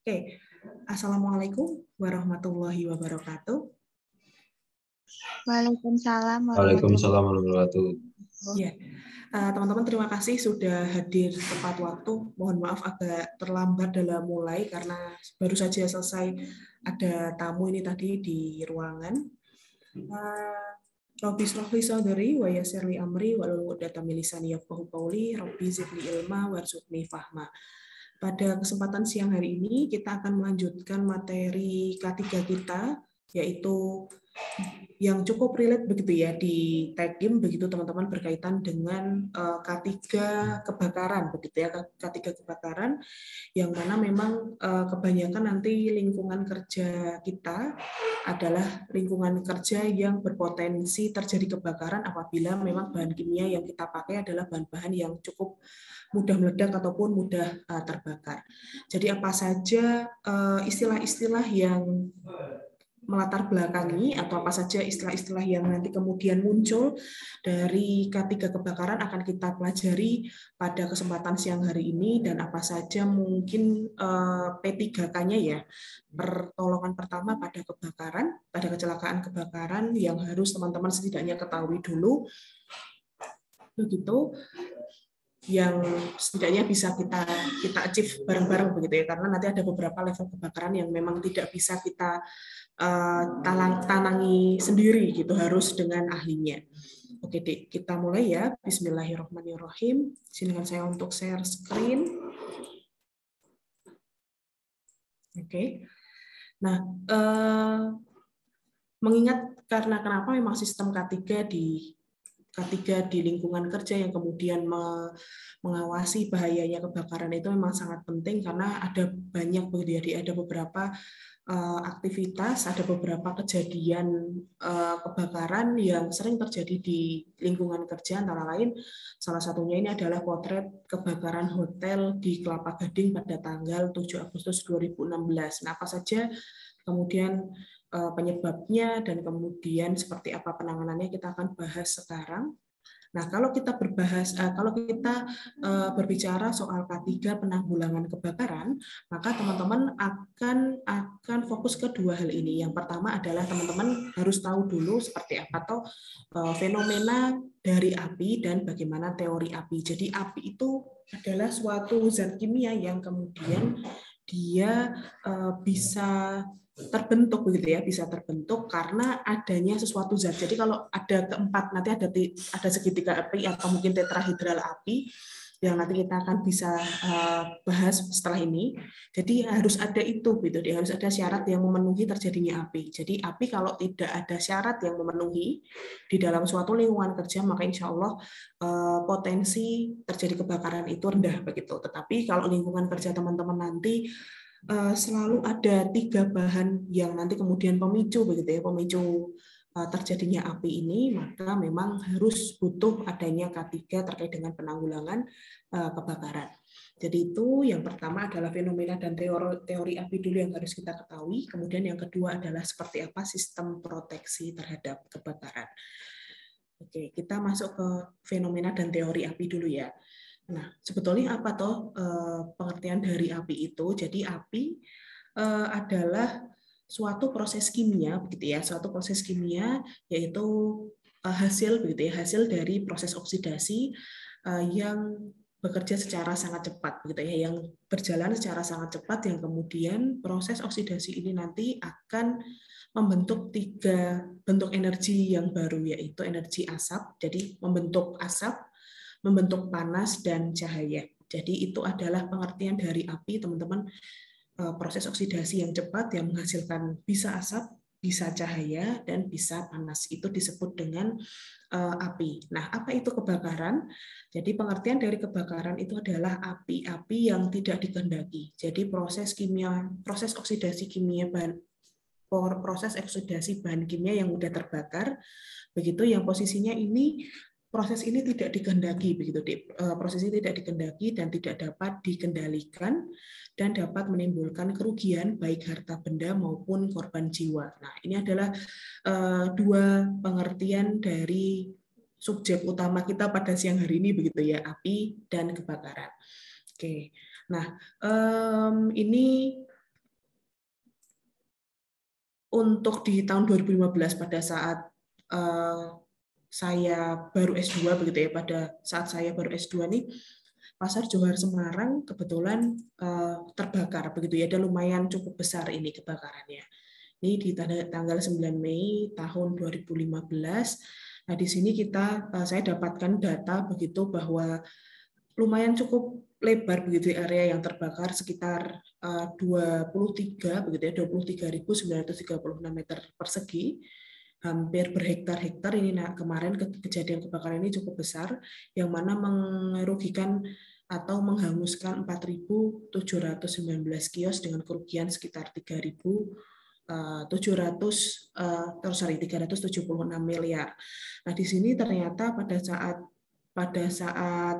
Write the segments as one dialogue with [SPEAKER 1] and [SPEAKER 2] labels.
[SPEAKER 1] Oke, Assalamualaikum warahmatullahi wabarakatuh.
[SPEAKER 2] Waalaikumsalam warahmatullahi
[SPEAKER 3] Waalaikumsalam warahmatullahi wabarakatuh.
[SPEAKER 2] wabarakatuh.
[SPEAKER 1] Ya, teman-teman terima kasih sudah hadir tepat waktu. Mohon maaf agak terlambat dalam mulai karena baru saja selesai ada tamu ini tadi di ruangan. Rabbi shrahli sadri wa yassirli amri wahlul 'uqdatam min lisani yafqahu qawli rabbi zidni ilma warzuqni fahma. Pada kesempatan siang hari ini kita akan melanjutkan materi K3 kita, yaitu yang cukup relate begitu ya di Tekim begitu teman-teman, berkaitan dengan K3 kebakaran begitu ya, K3 kebakaran yang mana memang kebanyakan nanti lingkungan kerja kita adalah lingkungan kerja yang berpotensi terjadi kebakaran apabila memang bahan kimia yang kita pakai adalah bahan-bahan yang cukup mudah meledak ataupun mudah terbakar. Jadi apa saja istilah-istilah yang melatar belakangi atau apa saja istilah-istilah yang nanti kemudian muncul dari K3 kebakaran akan kita pelajari pada kesempatan siang hari ini, dan apa saja mungkin P3K-nya ya, pertolongan pertama pada kebakaran, pada kecelakaan kebakaran yang harus teman-teman setidaknya ketahui dulu. Begitu yang setidaknya bisa kita achieve bareng-bareng begitu ya, karena nanti ada beberapa level kebakaran yang memang tidak bisa kita tanangi sendiri gitu, harus dengan ahlinya. Oke, Dik, kita mulai ya. Bismillahirrahmanirrahim. Silakan saya untuk share screen. Oke. Nah, mengingat karena kenapa memang sistem K3 di lingkungan kerja yang kemudian mengawasi bahayanya kebakaran itu memang sangat penting, karena ada banyak ada beberapa aktivitas, ada beberapa kejadian kebakaran yang sering terjadi di lingkungan kerja, antara lain salah satunya ini adalah potret kebakaran hotel di Kelapa Gading pada tanggal 7 Agustus 2016. Nah, apa saja kemudian penyebabnya dan kemudian seperti apa penanganannya kita akan bahas sekarang. Nah, kalau kita berbicara soal K3 penanggulangan kebakaran, maka teman-teman akan fokus ke dua hal ini. Yang pertama adalah teman-teman harus tahu dulu seperti apa toh fenomena dari api dan bagaimana teori api. Jadi api itu adalah suatu zat kimia yang kemudian dia bisa terbentuk begitu ya, bisa terbentuk karena adanya sesuatu zat. Jadi kalau ada keempat, nanti ada segitiga api atau mungkin tetrahedral api yang nanti kita akan bisa bahas setelah ini. Jadi harus ada itu gitu, dia harus ada syarat yang memenuhi terjadinya api. Jadi api kalau tidak ada syarat yang memenuhi di dalam suatu lingkungan kerja, maka insya Allah potensi terjadi kebakaran itu rendah begitu. Tetapi kalau lingkungan kerja teman-teman nanti selalu ada 3 bahan yang nanti kemudian pemicu begitu ya, pemicu terjadinya api ini, maka memang harus butuh adanya K3 terkait dengan penanggulangan kebakaran. Jadi itu yang pertama adalah fenomena dan teori api dulu yang harus kita ketahui. Kemudian yang kedua adalah seperti apa sistem proteksi terhadap kebakaran. Oke, kita masuk ke fenomena dan teori api dulu ya. Nah, sebetulnya apa toh pengertian dari api itu? Jadi api adalah suatu proses kimia, begitu ya, suatu proses kimia yaitu hasil begitu ya, hasil dari proses oksidasi yang bekerja secara sangat cepat, begitu ya, yang berjalan secara sangat cepat, yang kemudian proses oksidasi ini nanti akan membentuk 3 bentuk energi yang baru, yaitu energi asap, jadi membentuk asap, membentuk panas dan cahaya. Jadi itu adalah pengertian dari api, teman-teman. Proses oksidasi yang cepat yang menghasilkan bisa asap, bisa cahaya, dan bisa panas. Itu disebut dengan api. Nah, apa itu kebakaran? Jadi pengertian dari kebakaran itu adalah api-api yang tidak dikehendaki. Jadi proses oksidasi kimia proses oksidasi bahan kimia yang mudah terbakar, begitu yang posisinya ini proses ini tidak dikehendaki begitu, proses ini tidak dikehendaki dan tidak dapat dikendalikan dan dapat menimbulkan kerugian baik harta benda maupun korban jiwa. Nah, ini adalah 2 pengertian dari subjek utama kita pada siang hari ini begitu ya, api dan kebakaran. Oke. Nah, ini untuk di tahun 2015 pada saat saya baru S2 begitu ya, pada saat saya baru S2 nih, Pasar Johar Semarang kebetulan terbakar begitu ya, ada lumayan cukup besar ini kebakarannya. Ini di tanggal 9 Mei tahun 2015. Nah, di sini saya dapatkan data begitu bahwa lumayan cukup lebar begitu area yang terbakar, sekitar 23 begitu ya, 23.936 meter persegi, hampir berhektar-hektar. Ini kemarin kejadian kebakaran ini cukup besar, yang mana merugikan atau menghanguskan 4.719 kios dengan kerugian sekitar 376 miliar. Nah, di sini ternyata pada saat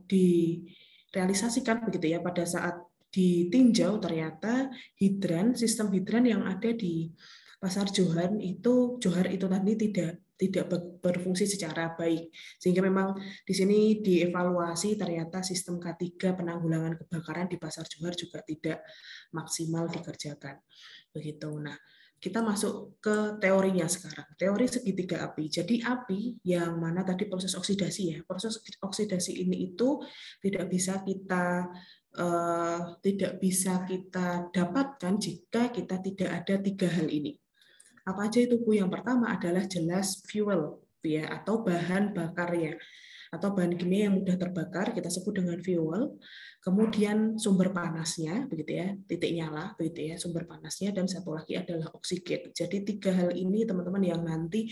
[SPEAKER 1] direalisasikan begitu ya, pada saat ditinjau ternyata sistem hidran yang ada di Pasar Johar itu tadi tidak berfungsi secara baik, sehingga memang di sini dievaluasi ternyata sistem K3 penanggulangan kebakaran di Pasar Johar juga tidak maksimal dikerjakan begitu. Nah, kita masuk ke teorinya sekarang. Teori segitiga api. Jadi api yang mana tadi proses oksidasi ya. Proses oksidasi ini itu tidak bisa kita dapatkan jika kita tidak ada tiga hal ini. Apa aja itu, Bu? Yang pertama adalah jelas fuel ya, atau bahan bakarnya, atau bahan kimia yang mudah terbakar, kita sebut dengan fuel. Kemudian sumber panasnya, begitu ya, titik nyala, begitu ya, sumber panasnya, dan satu lagi adalah oksigen. Jadi tiga hal ini teman-teman yang nanti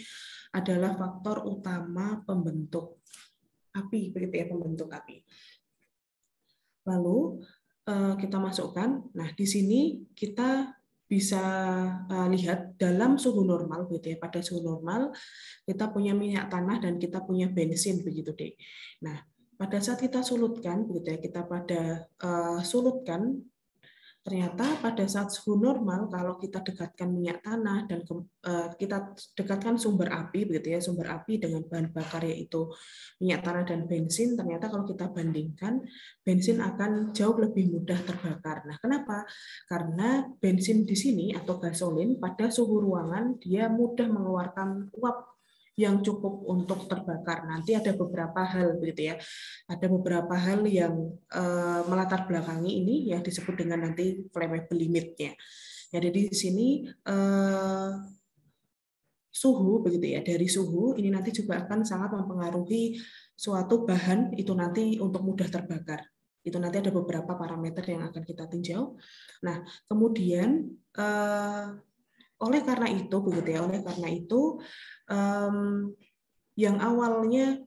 [SPEAKER 1] adalah faktor utama pembentuk api, begitu ya, pembentuk api. Lalu kita masukkan. Nah, di sini kita bisa lihat dalam suhu normal, gitu ya. Pada suhu normal kita punya minyak tanah dan kita punya bensin, begitu deh. Nah, pada saat kita solutkan, begitu ya, kita solutkan, ternyata pada saat suhu normal, kalau kita dekatkan minyak tanah dan kita dekatkan sumber api, begitu ya, sumber api dengan bahan bakar yaitu minyak tanah dan bensin, ternyata kalau kita bandingkan, bensin akan jauh lebih mudah terbakar. Nah, kenapa? Karena bensin di sini atau gasolin pada suhu ruangan dia mudah mengeluarkan uap yang cukup untuk terbakar. Nanti ada beberapa hal, begitu ya. Ada beberapa hal yang melatar belakangi ini yang disebut dengan nanti flammable limitnya. Jadi di sini suhu, begitu ya. Dari suhu ini nanti juga akan sangat mempengaruhi suatu bahan itu nanti untuk mudah terbakar. Itu nanti ada beberapa parameter yang akan kita tinjau. Nah, kemudian oleh karena itu, begitu ya. Oleh karena itu, yang awalnya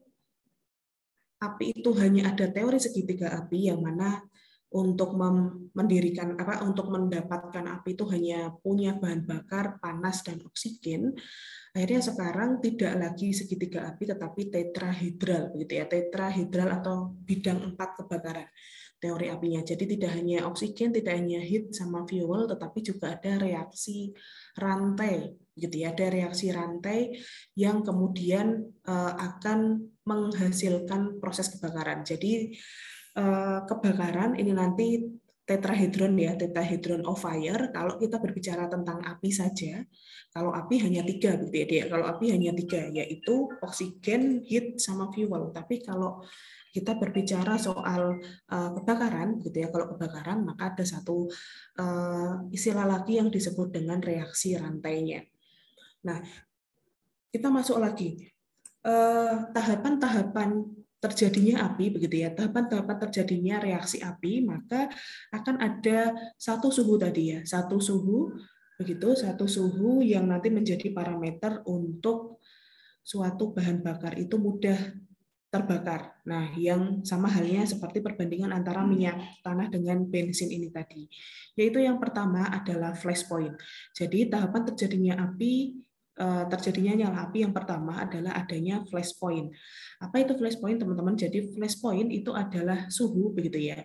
[SPEAKER 1] api itu hanya ada teori segitiga api, yang mana untuk untuk mendapatkan api itu hanya punya bahan bakar, panas, dan oksigen. Akhirnya sekarang tidak lagi segitiga api, tetapi tetrahedral, begitu ya, tetrahedral atau bidang 4 kebakaran teori apinya. Jadi tidak hanya oksigen, tidak hanya heat sama fuel, tetapi juga ada reaksi rantai, gitu ya, ada reaksi rantai yang kemudian akan menghasilkan proses kebakaran. Jadi kebakaran ini nanti tetrahedron ya, tetrahedron of fire. Kalau kita berbicara tentang api saja, kalau api hanya 3, gitu ya. Kalau api hanya 3, yaitu oksigen, heat, sama fuel. Tapi kalau kita berbicara soal kebakaran, gitu ya. Kalau kebakaran maka ada satu istilah lagi yang disebut dengan reaksi rantainya. Nah, kita masuk lagi tahapan-tahapan terjadinya api, begitu ya, tahapan-tahapan terjadinya reaksi api, maka akan ada satu suhu tadi ya, satu suhu, begitu, satu suhu yang nanti menjadi parameter untuk suatu bahan bakar itu mudah terbakar. Nah, yang sama halnya seperti perbandingan antara minyak tanah dengan bensin ini tadi. Yaitu yang pertama adalah flash point. Jadi tahapan terjadinya nyala api yang pertama adalah adanya flash point. Apa itu flash point, teman-teman? Jadi flash point itu adalah suhu, begitu ya.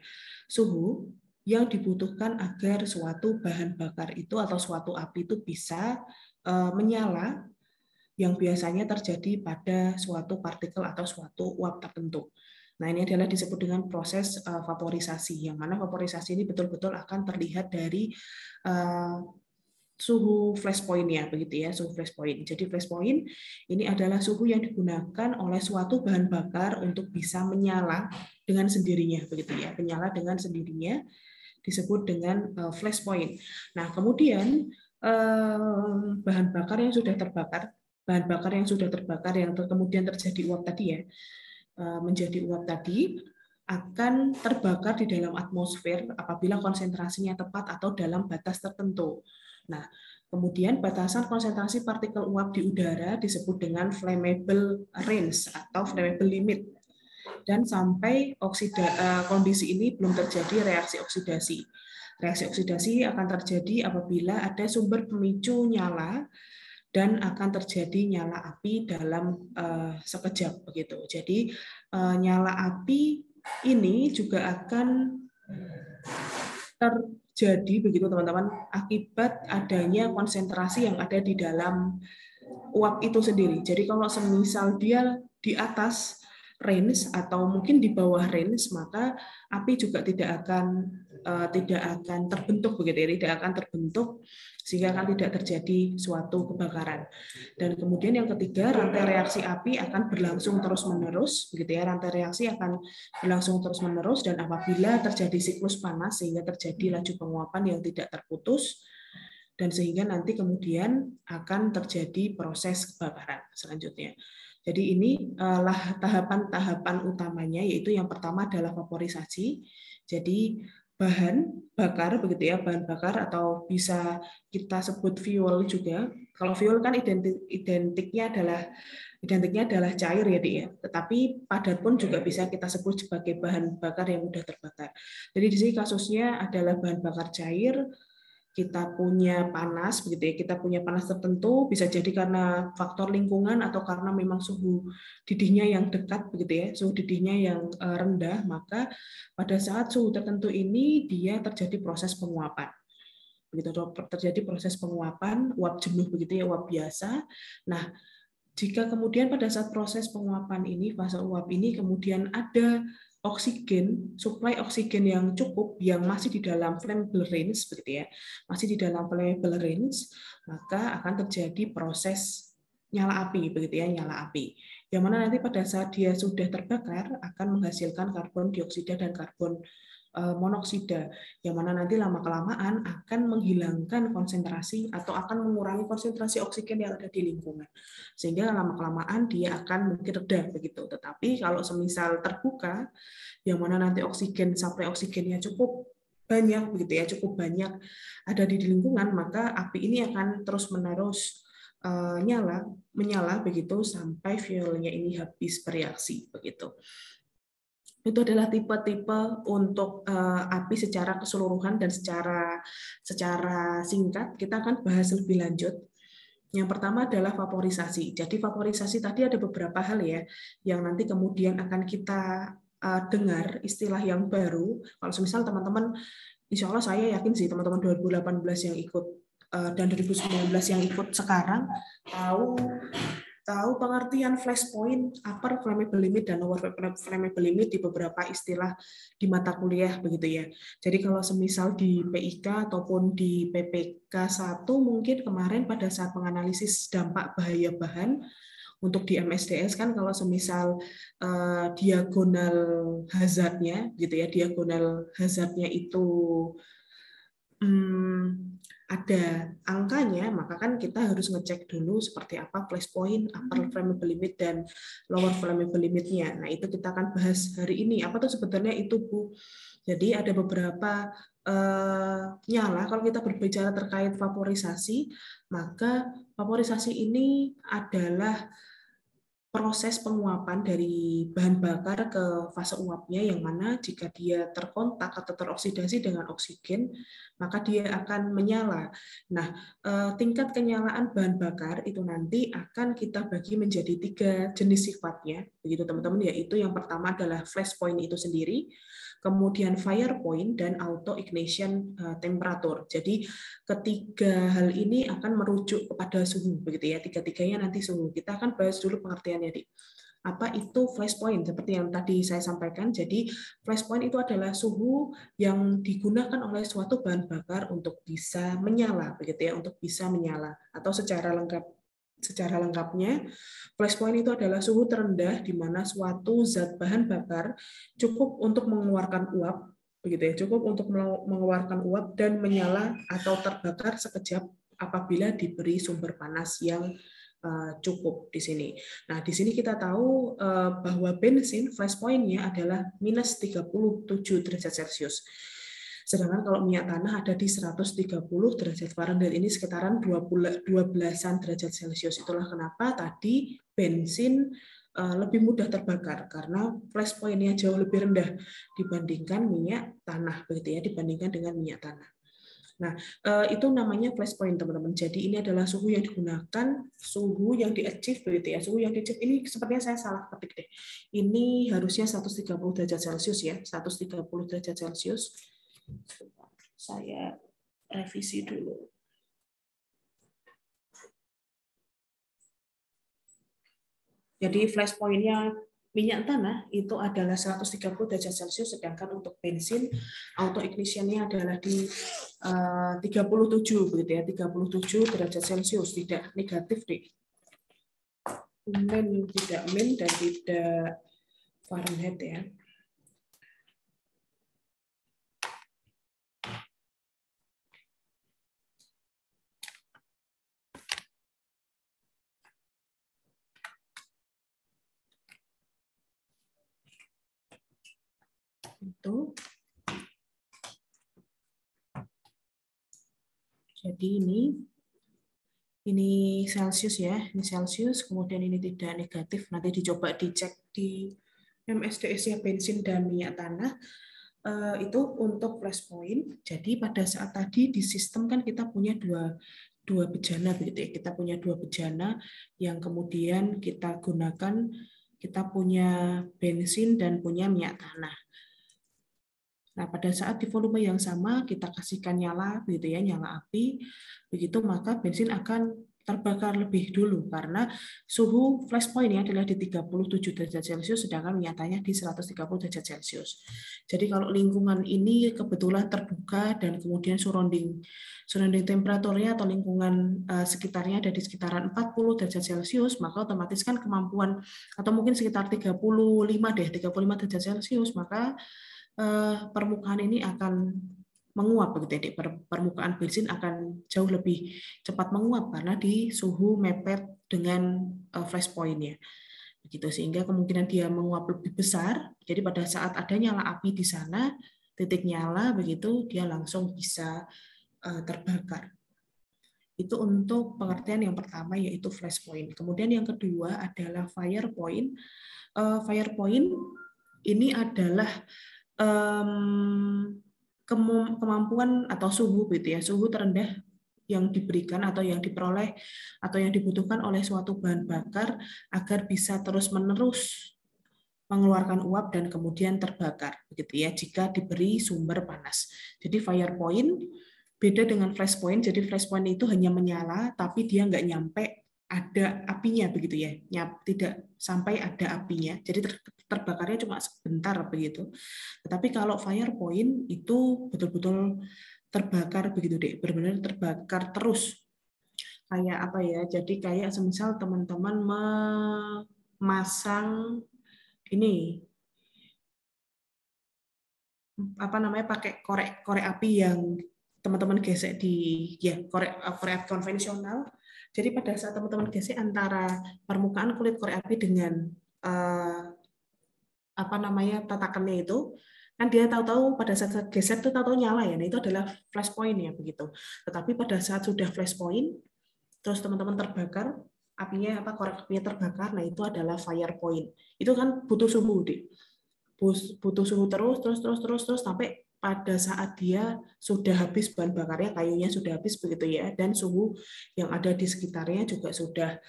[SPEAKER 1] Suhu yang dibutuhkan agar suatu bahan bakar itu atau suatu api itu bisa menyala, yang biasanya terjadi pada suatu partikel atau suatu uap tertentu. Nah, ini adalah disebut dengan proses vaporisasi, yang mana vaporisasi ini betul-betul akan terlihat dari suhu flash point-nya begitu ya, suhu flash point. Jadi flash point ini adalah suhu yang digunakan oleh suatu bahan bakar untuk bisa menyala dengan sendirinya begitu ya, menyala dengan sendirinya disebut dengan flash point. Nah, kemudian bahan bakar yang sudah terbakar yang kemudian terjadi uap tadi ya, menjadi uap tadi akan terbakar di dalam atmosfer apabila konsentrasinya tepat atau dalam batas tertentu. Nah, kemudian batasan konsentrasi partikel uap di udara disebut dengan flammable range atau flammable limit. Dan sampai kondisi ini belum terjadi reaksi oksidasi. Reaksi oksidasi akan terjadi apabila ada sumber pemicu nyala dan akan terjadi nyala api dalam sekejap begitu. Jadi nyala api ini juga akan terjadi begitu teman-teman akibat adanya konsentrasi yang ada di dalam uap itu sendiri. Jadi kalau semisal dia di atas range atau mungkin di bawah range, maka api juga tidak akan terbentuk begitu ya, tidak akan terbentuk sehingga akan tidak terjadi suatu kebakaran. Dan kemudian yang ketiga, rantai reaksi api akan berlangsung terus-menerus begitu ya, rantai reaksi akan berlangsung terus-menerus dan apabila terjadi siklus panas sehingga terjadi laju penguapan yang tidak terputus dan sehingga nanti kemudian akan terjadi proses kebakaran selanjutnya. Jadi ini lah tahapan-tahapan utamanya, yaitu yang pertama adalah vaporisasi. Jadi bahan bakar begitu ya, bahan bakar atau bisa kita sebut fuel juga. Kalau fuel kan identiknya adalah cair ya, Dik ya. Tetapi padat pun juga bisa kita sebut sebagai bahan bakar yang mudah terbakar. Jadi di sini kasusnya adalah bahan bakar cair. Kita punya panas begitu ya, kita punya panas tertentu, bisa jadi karena faktor lingkungan atau karena memang suhu didihnya yang dekat begitu ya, suhu didihnya yang rendah, maka pada saat suhu tertentu ini dia terjadi proses penguapan. Begitu terjadi proses penguapan, uap jenuh begitu ya, uap biasa. Nah, jika kemudian pada saat proses penguapan ini, fase uap ini kemudian ada oksigen, suplai oksigen yang cukup, yang masih di dalam flammable range, begitu ya, masih di dalam flammable range, maka akan terjadi proses nyala api, begitu ya, nyala api. Yang mana nanti pada saat dia sudah terbakar akan menghasilkan karbon dioksida dan karbon monoksida, yang mana nanti lama-kelamaan akan menghilangkan konsentrasi atau akan mengurangi konsentrasi oksigen yang ada di lingkungan. Sehingga lama-kelamaan dia akan mungkin reda begitu. Tetapi kalau semisal terbuka, yang mana nanti oksigen, suplai oksigennya cukup banyak begitu ya, cukup banyak ada di lingkungan, maka api ini akan terus-menerus menyala begitu sampai fuelnya ini habis bereaksi begitu. Itu adalah tipe-tipe untuk api secara keseluruhan dan secara singkat. Kita akan bahas lebih lanjut. Yang pertama adalah vaporisasi. Jadi vaporisasi tadi ada beberapa hal ya yang nanti kemudian akan kita dengar istilah yang baru. Kalau misal teman-teman, insya Allah saya yakin sih teman-teman 2018 yang ikut dan 2019 yang ikut sekarang tahu pengertian flash point, upper flammable limit dan lower flammable limit di beberapa istilah di mata kuliah begitu ya. Jadi kalau semisal di PIK ataupun di PPK 1 mungkin kemarin pada saat menganalisis dampak bahaya bahan untuk di MSDS kan kalau semisal diagonal hazardnya gitu ya, diagonal hazardnya itu ada angkanya, maka kan kita harus ngecek dulu seperti apa flash point, upper flammable limit, dan lower flammable limitnya. Nah, itu kita akan bahas hari ini. Apa tuh sebenarnya itu, Bu? Jadi ada beberapa nyala, kalau kita berbicara terkait vaporisasi, maka vaporisasi ini adalah proses penguapan dari bahan bakar ke fase uapnya, yang mana jika dia terkontak atau teroksidasi dengan oksigen, maka dia akan menyala. Nah, tingkat kenyalaan bahan bakar itu nanti akan kita bagi menjadi 3 jenis sifatnya, begitu teman-teman, yaitu yang pertama adalah flash point itu sendiri, kemudian fire point, dan auto ignition temperature. Jadi ketiga hal ini akan merujuk kepada suhu, begitu ya. Tiga-tiganya nanti suhu. Kita akan bahas dulu pengertiannya, Dik. apa itu flash point seperti yang tadi saya sampaikan. Jadi flash point itu adalah suhu yang digunakan oleh suatu bahan bakar untuk bisa menyala, begitu ya, untuk bisa menyala. Atau secara lengkapnya, flash point itu adalah suhu terendah di mana suatu zat bahan bakar cukup untuk mengeluarkan uap, begitu ya, cukup untuk mengeluarkan uap dan menyala atau terbakar sekejap apabila diberi sumber panas yang cukup di sini. Nah, di sini kita tahu bahwa bensin flash point-nya adalah minus 37 derajat Celcius. Sedangkan kalau minyak tanah ada di 130 derajat Fahrenheit, ini sekitaran 12-an derajat Celcius. Itulah kenapa tadi bensin lebih mudah terbakar karena flash point-nya jauh lebih rendah dibandingkan minyak tanah, begitu ya, dibandingkan dengan minyak tanah. Nah, itu namanya flash point, teman-teman. Jadi ini adalah suhu yang digunakan, suhu yang di-achieve, begitu ya. Suhu yang di-achieve ini sepertinya saya salah ketik deh. Ini harusnya 130 derajat Celcius ya, 130 derajat Celcius. Saya revisi dulu. Jadi flash point-nya minyak tanah itu adalah 130 derajat Celcius, sedangkan untuk bensin auto ignition-nya adalah di 37, begitu ya, 37 derajat Celcius, tidak negatif deh. Tidak min dan tidak Fahrenheit ya. Itu. Jadi ini Celsius ya, ini Celsius, kemudian ini tidak negatif. Nanti dicoba dicek di MSDS-nya bensin dan minyak tanah. Itu untuk flash point. Jadi pada saat tadi di sistem kan kita punya dua bejana, begitu ya. Kita punya dua bejana yang kemudian kita gunakan. Kita punya bensin dan punya minyak tanah. Nah, pada saat di volume yang sama kita kasihkan nyala, begitu ya, nyala api, begitu maka bensin akan terbakar lebih dulu karena suhu flash point-nya adalah di 37 derajat Celcius, sedangkan minyak tanah di 130 derajat Celcius. Jadi kalau lingkungan ini kebetulan terbuka dan kemudian surrounding temperaturnya atau lingkungan sekitarnya ada di sekitaran 40 derajat Celcius, maka otomatis kan kemampuan atau mungkin sekitar 35 derajat Celcius, maka permukaan ini akan menguap, begitu ya. Permukaan bensin akan jauh lebih cepat menguap karena di suhu mepet dengan flash point-nya. Begitu, sehingga kemungkinan dia menguap lebih besar. Jadi pada saat ada nyala api di sana, titik nyala begitu, dia langsung bisa terbakar. Itu untuk pengertian yang pertama, yaitu flash point. Kemudian yang kedua adalah fire point. Fire point ini adalah kemampuan atau suhu, gitu ya, suhu terendah yang diberikan atau yang diperoleh atau yang dibutuhkan oleh suatu bahan bakar agar bisa terus-menerus mengeluarkan uap dan kemudian terbakar, begitu ya, jika diberi sumber panas. Jadi fire point beda dengan flash point. Jadi flash point itu hanya menyala tapi dia nggak nyampe ada apinya, begitu ya, tidak sampai ada apinya, jadi terbakarnya cuma sebentar begitu. Tetapi kalau fire point itu betul-betul terbakar, begitu deh, benar-benar terbakar terus. Kayak apa ya? Jadi kayak semisal teman-teman memasang ini apa namanya, pakai korek api yang teman-teman gesek di korek api konvensional. Jadi pada saat teman-teman gesek antara permukaan kulit korek api dengan apa namanya, tatakannya itu, kan dia tahu-tahu pada saat geser itu tahu-tahu nyala ya. Nah, itu adalah flash point ya, begitu. Tetapi pada saat sudah flash point, terus teman-teman terbakar, apinya apa, korek apinya terbakar, nah itu adalah fire point. Itu kan butuh suhu, butuh suhu terus sampai pada saat dia sudah habis bahan bakarnya, kayunya sudah habis, begitu ya, dan suhu yang ada di sekitarnya juga sudah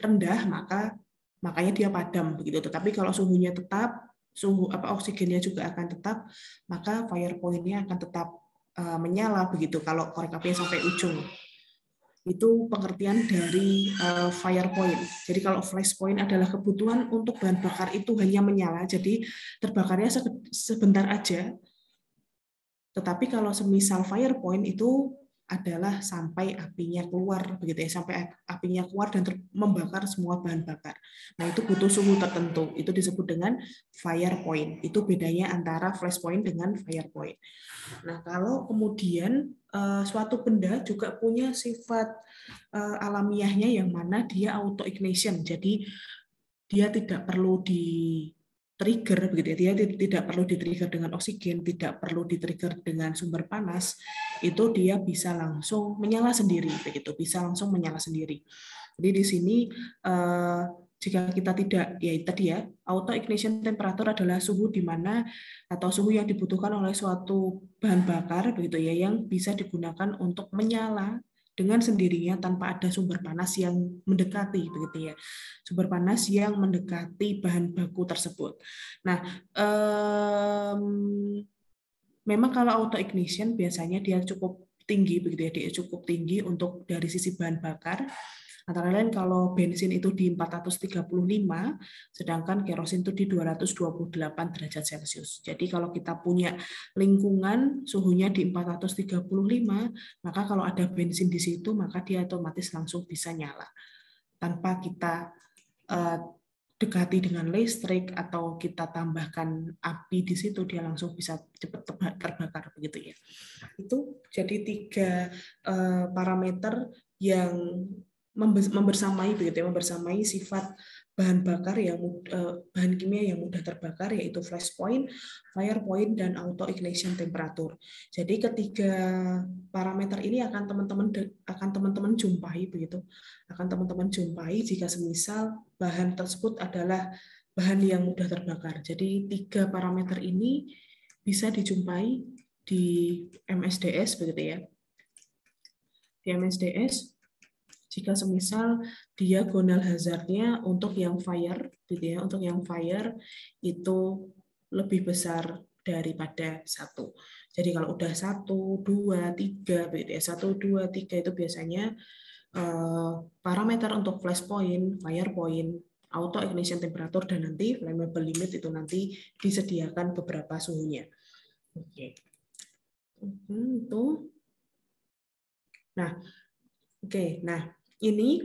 [SPEAKER 1] rendah, makanya dia padam, begitu. Tetapi kalau suhunya tetap, suhu oksigennya juga akan tetap, maka fire point-nya akan tetap menyala, begitu kalau korek apinya sampai ujung. Itu pengertian dari fire point. Jadi kalau flash point adalah kebutuhan untuk bahan bakar itu hanya menyala, jadi terbakarnya sebentar aja. Tetapi kalau semisal fire point itu adalah sampai apinya keluar, begitu ya, sampai apinya keluar dan membakar semua bahan bakar. Nah, itu butuh suhu tertentu. Itu disebut dengan fire point. Itu bedanya antara flash point dengan fire point. Nah, kalau kemudian suatu benda juga punya sifat alamiahnya yang mana dia auto ignition. Jadi dia tidak perlu di trigger begitu ya. Dia tidak perlu di-trigger dengan oksigen, tidak perlu di-trigger dengan sumber panas. Itu dia bisa langsung menyala sendiri begitu, bisa langsung menyala sendiri. Jadi di sini jika kita tidak, ya tadi ya, auto ignition temperature adalah suhu di mana atau suhu yang dibutuhkan oleh suatu bahan bakar begitu ya, yang bisa digunakan untuk menyala dengan sendirinya tanpa ada sumber panas yang mendekati begitu ya, sumber panas yang mendekati bahan baku tersebut. Nah, memang kalau auto ignition biasanya dia cukup tinggi begitu ya, dia cukup tinggi untuk dari sisi bahan bakar. Antara lain kalau bensin itu di 435, sedangkan kerosin itu di 228 derajat Celcius. Jadi kalau kita punya lingkungan suhunya di 435, maka kalau ada bensin di situ, maka dia otomatis langsung bisa nyala. Tanpa kita dekati dengan listrik atau kita tambahkan api di situ, dia langsung bisa cepat terbakar begitu ya. Itu jadi 3 parameter yang membersamai begitu ya, membersamai sifat bahan bakar yang bahan kimia yang mudah terbakar, yaitu flash point, fire point, dan auto ignition temperature. Jadi ketiga parameter ini akan teman-teman jumpai begitu, akan teman-teman jumpai jika semisal bahan tersebut adalah bahan yang mudah terbakar. Jadi 3 parameter ini bisa dijumpai di MSDS begitu ya. Di MSDS jika semisal diagonal hazardnya untuk yang fire, gitu ya, untuk yang fire itu lebih besar daripada 1. Jadi kalau udah 1, 2, 3, gitu ya, 1, 2, 3 itu biasanya parameter untuk flash point, fire point, auto ignition temperature, dan nanti flammable limit itu nanti disediakan beberapa suhunya. Oke. Itu. Nah, oke. Nah, ini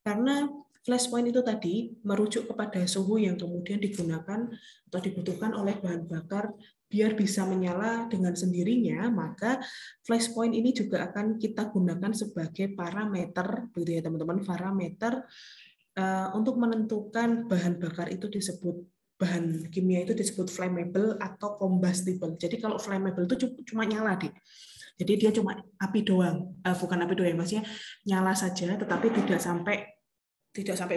[SPEAKER 1] karena flash point itu tadi merujuk kepada suhu yang kemudian digunakan atau dibutuhkan oleh bahan bakar biar bisa menyala dengan sendirinya, maka flash point ini juga akan kita gunakan sebagai parameter, gitu ya teman-teman, parameter untuk menentukan bahan bakar itu disebut, bahan kimia itu disebut flammable atau combustible. Jadi kalau flammable itu cuma nyala deh. Jadi dia cuma api doang, bukan api doang, maksudnya nyala saja, tetapi tidak sampai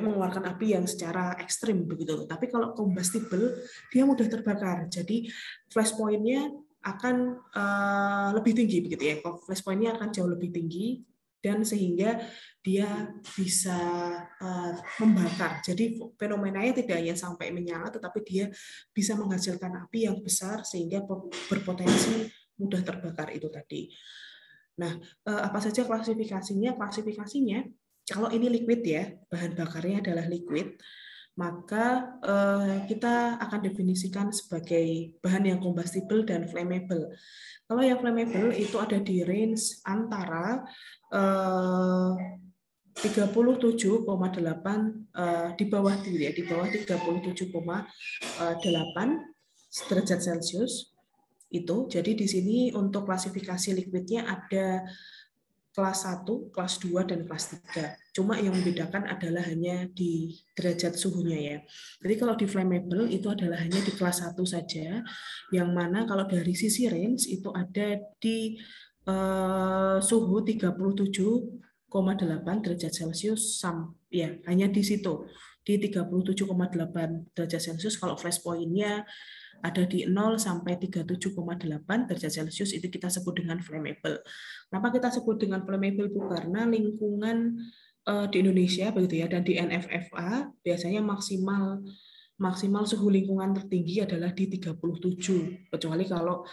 [SPEAKER 1] mengeluarkan api yang secara ekstrim begitu. Tapi kalau combustible dia mudah terbakar. Jadi flash point-nya akan lebih tinggi begitu ya. Flash point-nya akan jauh lebih tinggi dan sehingga dia bisa membakar. Jadi fenomenanya tidak hanya sampai menyala, tetapi dia bisa menghasilkan api yang besar sehingga berpotensi mudah terbakar itu tadi. Nah, apa saja klasifikasinya? Klasifikasinya, kalau ini liquid ya, bahan bakarnya adalah liquid, maka kita akan definisikan sebagai bahan yang combustible dan flammable. Kalau yang flammable itu ada di range antara 37,8 di bawah 37,8 derajat Celcius. Itu. Jadi di sini untuk klasifikasi liquidnya ada kelas 1, kelas 2, dan kelas 3. Cuma yang membedakan adalah hanya di derajat suhunya ya. Jadi kalau di flammable itu adalah hanya di kelas 1 saja, yang mana kalau dari sisi range itu ada di suhu 37,8 derajat Celcius, ya hanya di situ. Di 37,8 derajat Celcius kalau flash point-nya ada di 0 sampai 37,8 derajat Celcius, itu kita sebut dengan flammable. Kenapa kita sebut dengan flammable? Karena lingkungan di Indonesia begitu ya, dan di NFFA biasanya maksimal suhu lingkungan tertinggi adalah di 37, kecuali kalau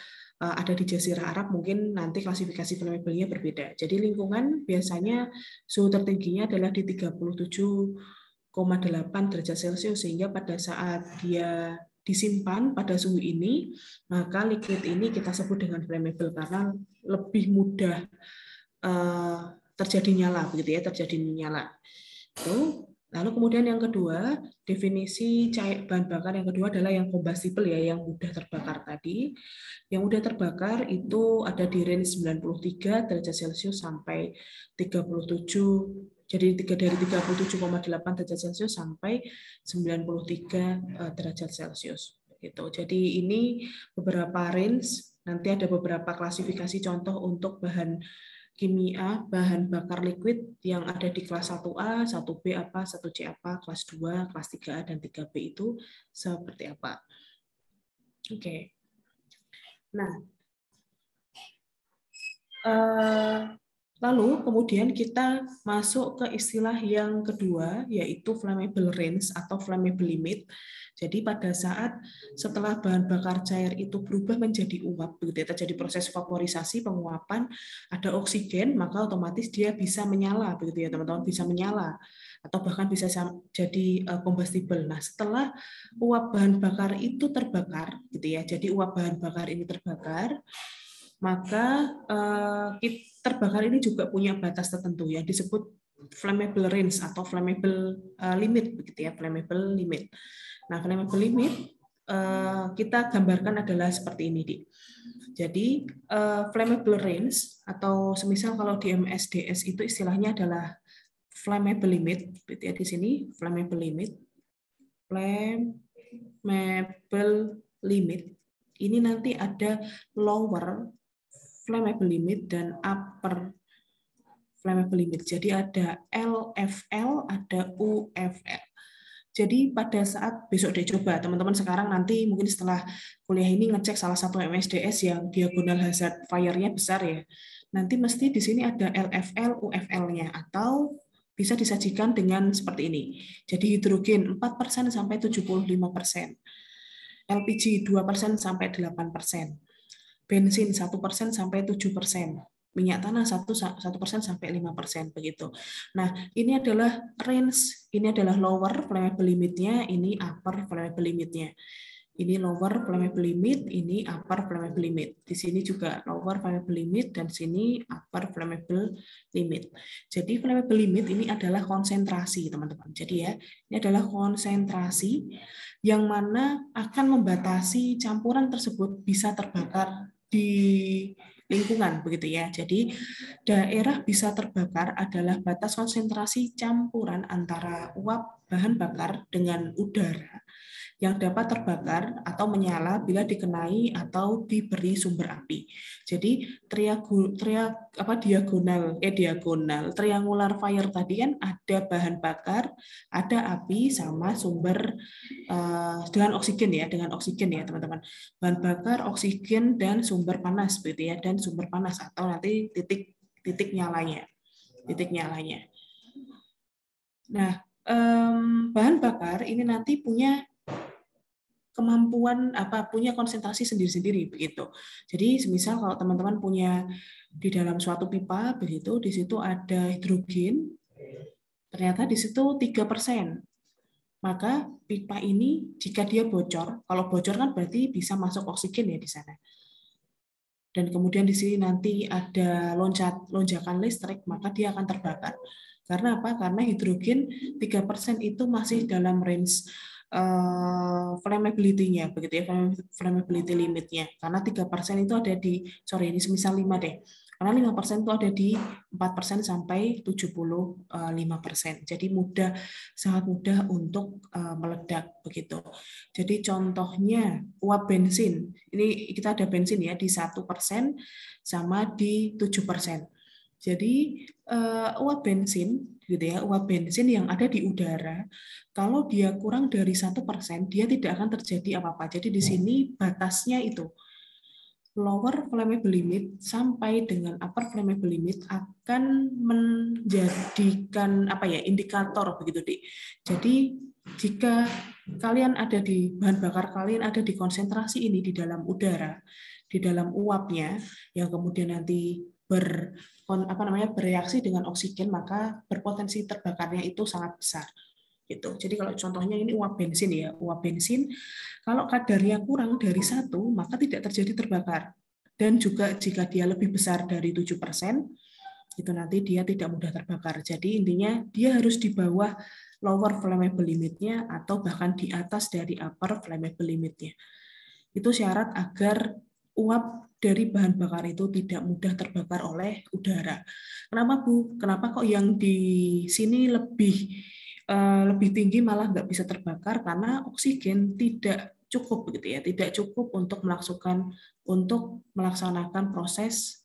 [SPEAKER 1] ada di Jazirah Arab, mungkin nanti klasifikasi flammable-nya berbeda. Jadi lingkungan biasanya suhu tertingginya adalah di 37,8 derajat Celcius, sehingga pada saat dia disimpan pada suhu ini, maka liquid ini kita sebut dengan flammable karena lebih mudah terjadi nyala, begitu ya, terjadi nyala. Itu. Lalu kemudian yang kedua, definisi bahan bakar yang kedua adalah yang combustible ya, yang mudah terbakar tadi. Yang mudah terbakar itu ada di range 93 derajat Celcius sampai 37, jadi dari 37,8 derajat Celcius sampai 93 derajat Celcius. Gitu. Jadi ini beberapa range, nanti ada beberapa klasifikasi contoh untuk bahan kimia, bahan bakar liquid yang ada di kelas 1A, 1B apa, 1C apa, kelas 2, kelas 3A, dan 3B itu seperti apa. Oke. Nah, lalu kemudian kita masuk ke istilah yang kedua, yaitu flammable range atau flammable limit. Jadi pada saat setelah bahan bakar cair itu berubah menjadi uap, begitu ya, terjadi proses vaporisasi, penguapan, ada oksigen, maka otomatis dia bisa menyala, begitu ya teman-teman, bisa menyala atau bahkan bisa jadi combustible. Nah, setelah uap bahan bakar itu terbakar, gitu ya, jadi uap bahan bakar ini terbakar, maka terbakar ini juga punya batas tertentu ya, disebut flammable range atau flammable limit, begitu ya, flammable limit. Nah, flammable limit kita gambarkan adalah seperti ini, Dik. Jadi flammable range atau semisal kalau di MSDS itu istilahnya adalah flammable limit, gitu ya, di sini flammable limit, ini nanti ada lower flammable limit dan upper flammable limit. Jadi ada LFL, ada UFL. Jadi pada saat besok deh coba teman-teman sekarang nanti mungkin setelah kuliah ini ngecek salah satu MSDS yang diagonal hazard fire-nya besar ya. Nanti mesti di sini ada LFL, UFL-nya atau bisa disajikan dengan seperti ini. Jadi hidrogen 4% sampai 75%. LPG 2% sampai 8%. Bensin 1% sampai 7%. Minyak tanah 1% sampai 5%, begitu. Nah, ini adalah range, ini adalah lower flammable limitnya, ini upper flammable limitnya. Ini lower flammable limit, ini upper flammable limit. Di sini juga lower flammable limit dan sini upper flammable limit. Jadi flammable limit ini adalah konsentrasi, teman-teman. Jadi ya, ini adalah konsentrasi yang mana akan membatasi campuran tersebut bisa terbakar di lingkungan, begitu ya. Jadi daerah bisa terbakar adalah batas konsentrasi campuran antara uap bahan bakar dengan udara yang dapat terbakar atau menyala bila dikenai atau diberi sumber api. Jadi diagonal triangular fire tadi kan ada bahan bakar, ada api sama sumber dengan oksigen ya, teman-teman. Bahan bakar, oksigen dan sumber panas begitu ya, dan sumber panas atau nanti titik nyalanya. Nah, bahan bakar ini nanti punya kemampuan punya konsentrasi sendiri-sendiri begitu. Jadi semisal kalau teman-teman punya di dalam suatu pipa begitu, di situ ada hidrogen, ternyata di situ 3%. Maka pipa ini jika dia bocor, kalau bocor kan berarti bisa masuk oksigen ya di sana. Dan kemudian di sini nanti ada lonjakan listrik, maka dia akan terbakar. Karena apa? Karena hidrogen 3% itu masih dalam range flammability-nya, begitu ya, flammability limitnya. Karena 3% itu ada di, ini semisal 5 deh. Karena 5% itu ada di 4% sampai 75%. Jadi sangat mudah untuk meledak begitu. Jadi contohnya uap bensin. Ini kita ada bensin ya di 1% sama di 7%. Jadi uap bensin gitu ya, uap bensin yang ada di udara, kalau dia kurang dari 1%, dia tidak akan terjadi apa-apa. Jadi di sini batasnya itu lower flammable limit sampai dengan upper flammable limit akan menjadikan indikator begitu, Dik. Jadi jika kalian ada di bahan bakar kalian ada di konsentrasi ini di dalam udara, di dalam uapnya yang kemudian nanti bereaksi dengan oksigen, maka berpotensi terbakarnya itu sangat besar. Gitu. Jadi kalau contohnya ini uap bensin ya, uap bensin kalau kadarnya kurang dari 1 maka tidak terjadi terbakar. Dan juga jika dia lebih besar dari 7%, itu nanti dia tidak mudah terbakar. Jadi intinya dia harus di bawah lower flammable limit-nya atau bahkan di atas dari upper flammable limit-nya. Itu syarat agar uap dari bahan bakar itu tidak mudah terbakar oleh udara. Kenapa Bu? Kenapa kok yang di sini lebih tinggi malah nggak bisa terbakar? Karena oksigen tidak cukup begitu ya, tidak cukup untuk melaksanakan proses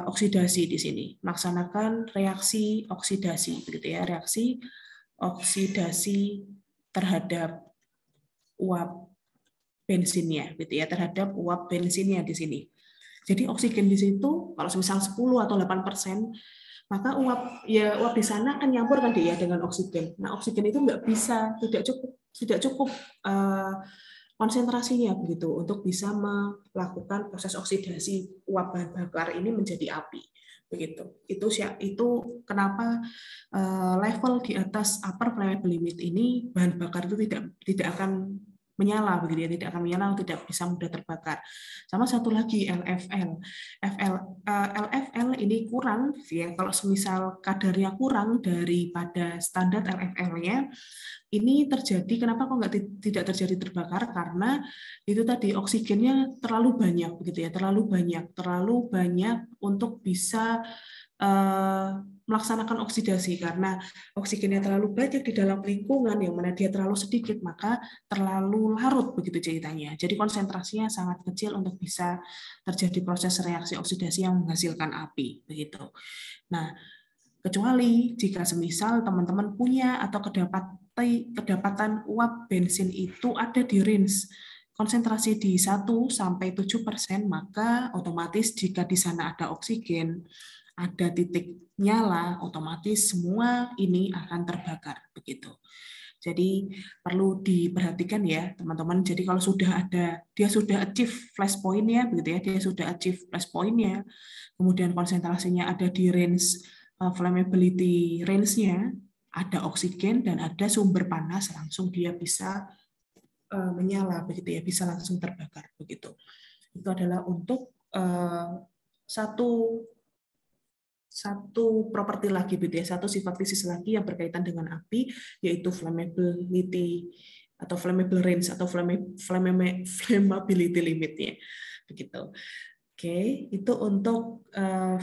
[SPEAKER 1] oksidasi di sini, melaksanakan reaksi oksidasi begitu ya, reaksi oksidasi terhadap uap bensinnya gitu ya, terhadap uap bensinnya di sini. Jadi oksigen di situ kalau misal 10 atau 8%, maka uap di sana akan nyampur kan dia dengan oksigen. Nah, oksigen itu nggak bisa, tidak cukup konsentrasinya begitu untuk bisa melakukan proses oksidasi uap bahan bakar ini menjadi api begitu. Itu kenapa level di atas upper flammable limit ini bahan bakar itu tidak akan menyala begitu ya, tidak akan menyala, tidak bisa mudah terbakar. Sama satu lagi LFL. LFL ini kurang ya, kalau semisal kadarnya kurang daripada standar LFL-nya, ini terjadi, kenapa kok tidak terjadi terbakar? Karena itu tadi oksigennya terlalu banyak begitu ya, terlalu banyak untuk bisa melaksanakan oksidasi. Karena oksigennya terlalu banyak di dalam lingkungan yang mana dia terlalu sedikit, maka terlalu larut begitu ceritanya. Jadi konsentrasinya sangat kecil untuk bisa terjadi proses reaksi oksidasi yang menghasilkan api begitu. Nah, kecuali jika semisal teman-teman punya atau kedapatan uap bensin itu ada di range konsentrasi di 1 sampai 7%, maka otomatis jika di sana ada oksigen, ada titik nyala, otomatis semua ini akan terbakar begitu. Jadi perlu diperhatikan ya teman-teman. Jadi kalau dia sudah achieve flash point-nya begitu ya, dia sudah achieve flash point-nya, kemudian konsentrasinya ada di range flammability range-nya, ada oksigen dan ada sumber panas, langsung dia bisa menyala begitu ya, bisa langsung terbakar begitu. Itu adalah untuk satu properti lagi gitu ya, satu sifat fisis lagi yang berkaitan dengan api, yaitu flammability atau flammable range atau flammability limitnya begitu. Oke, itu untuk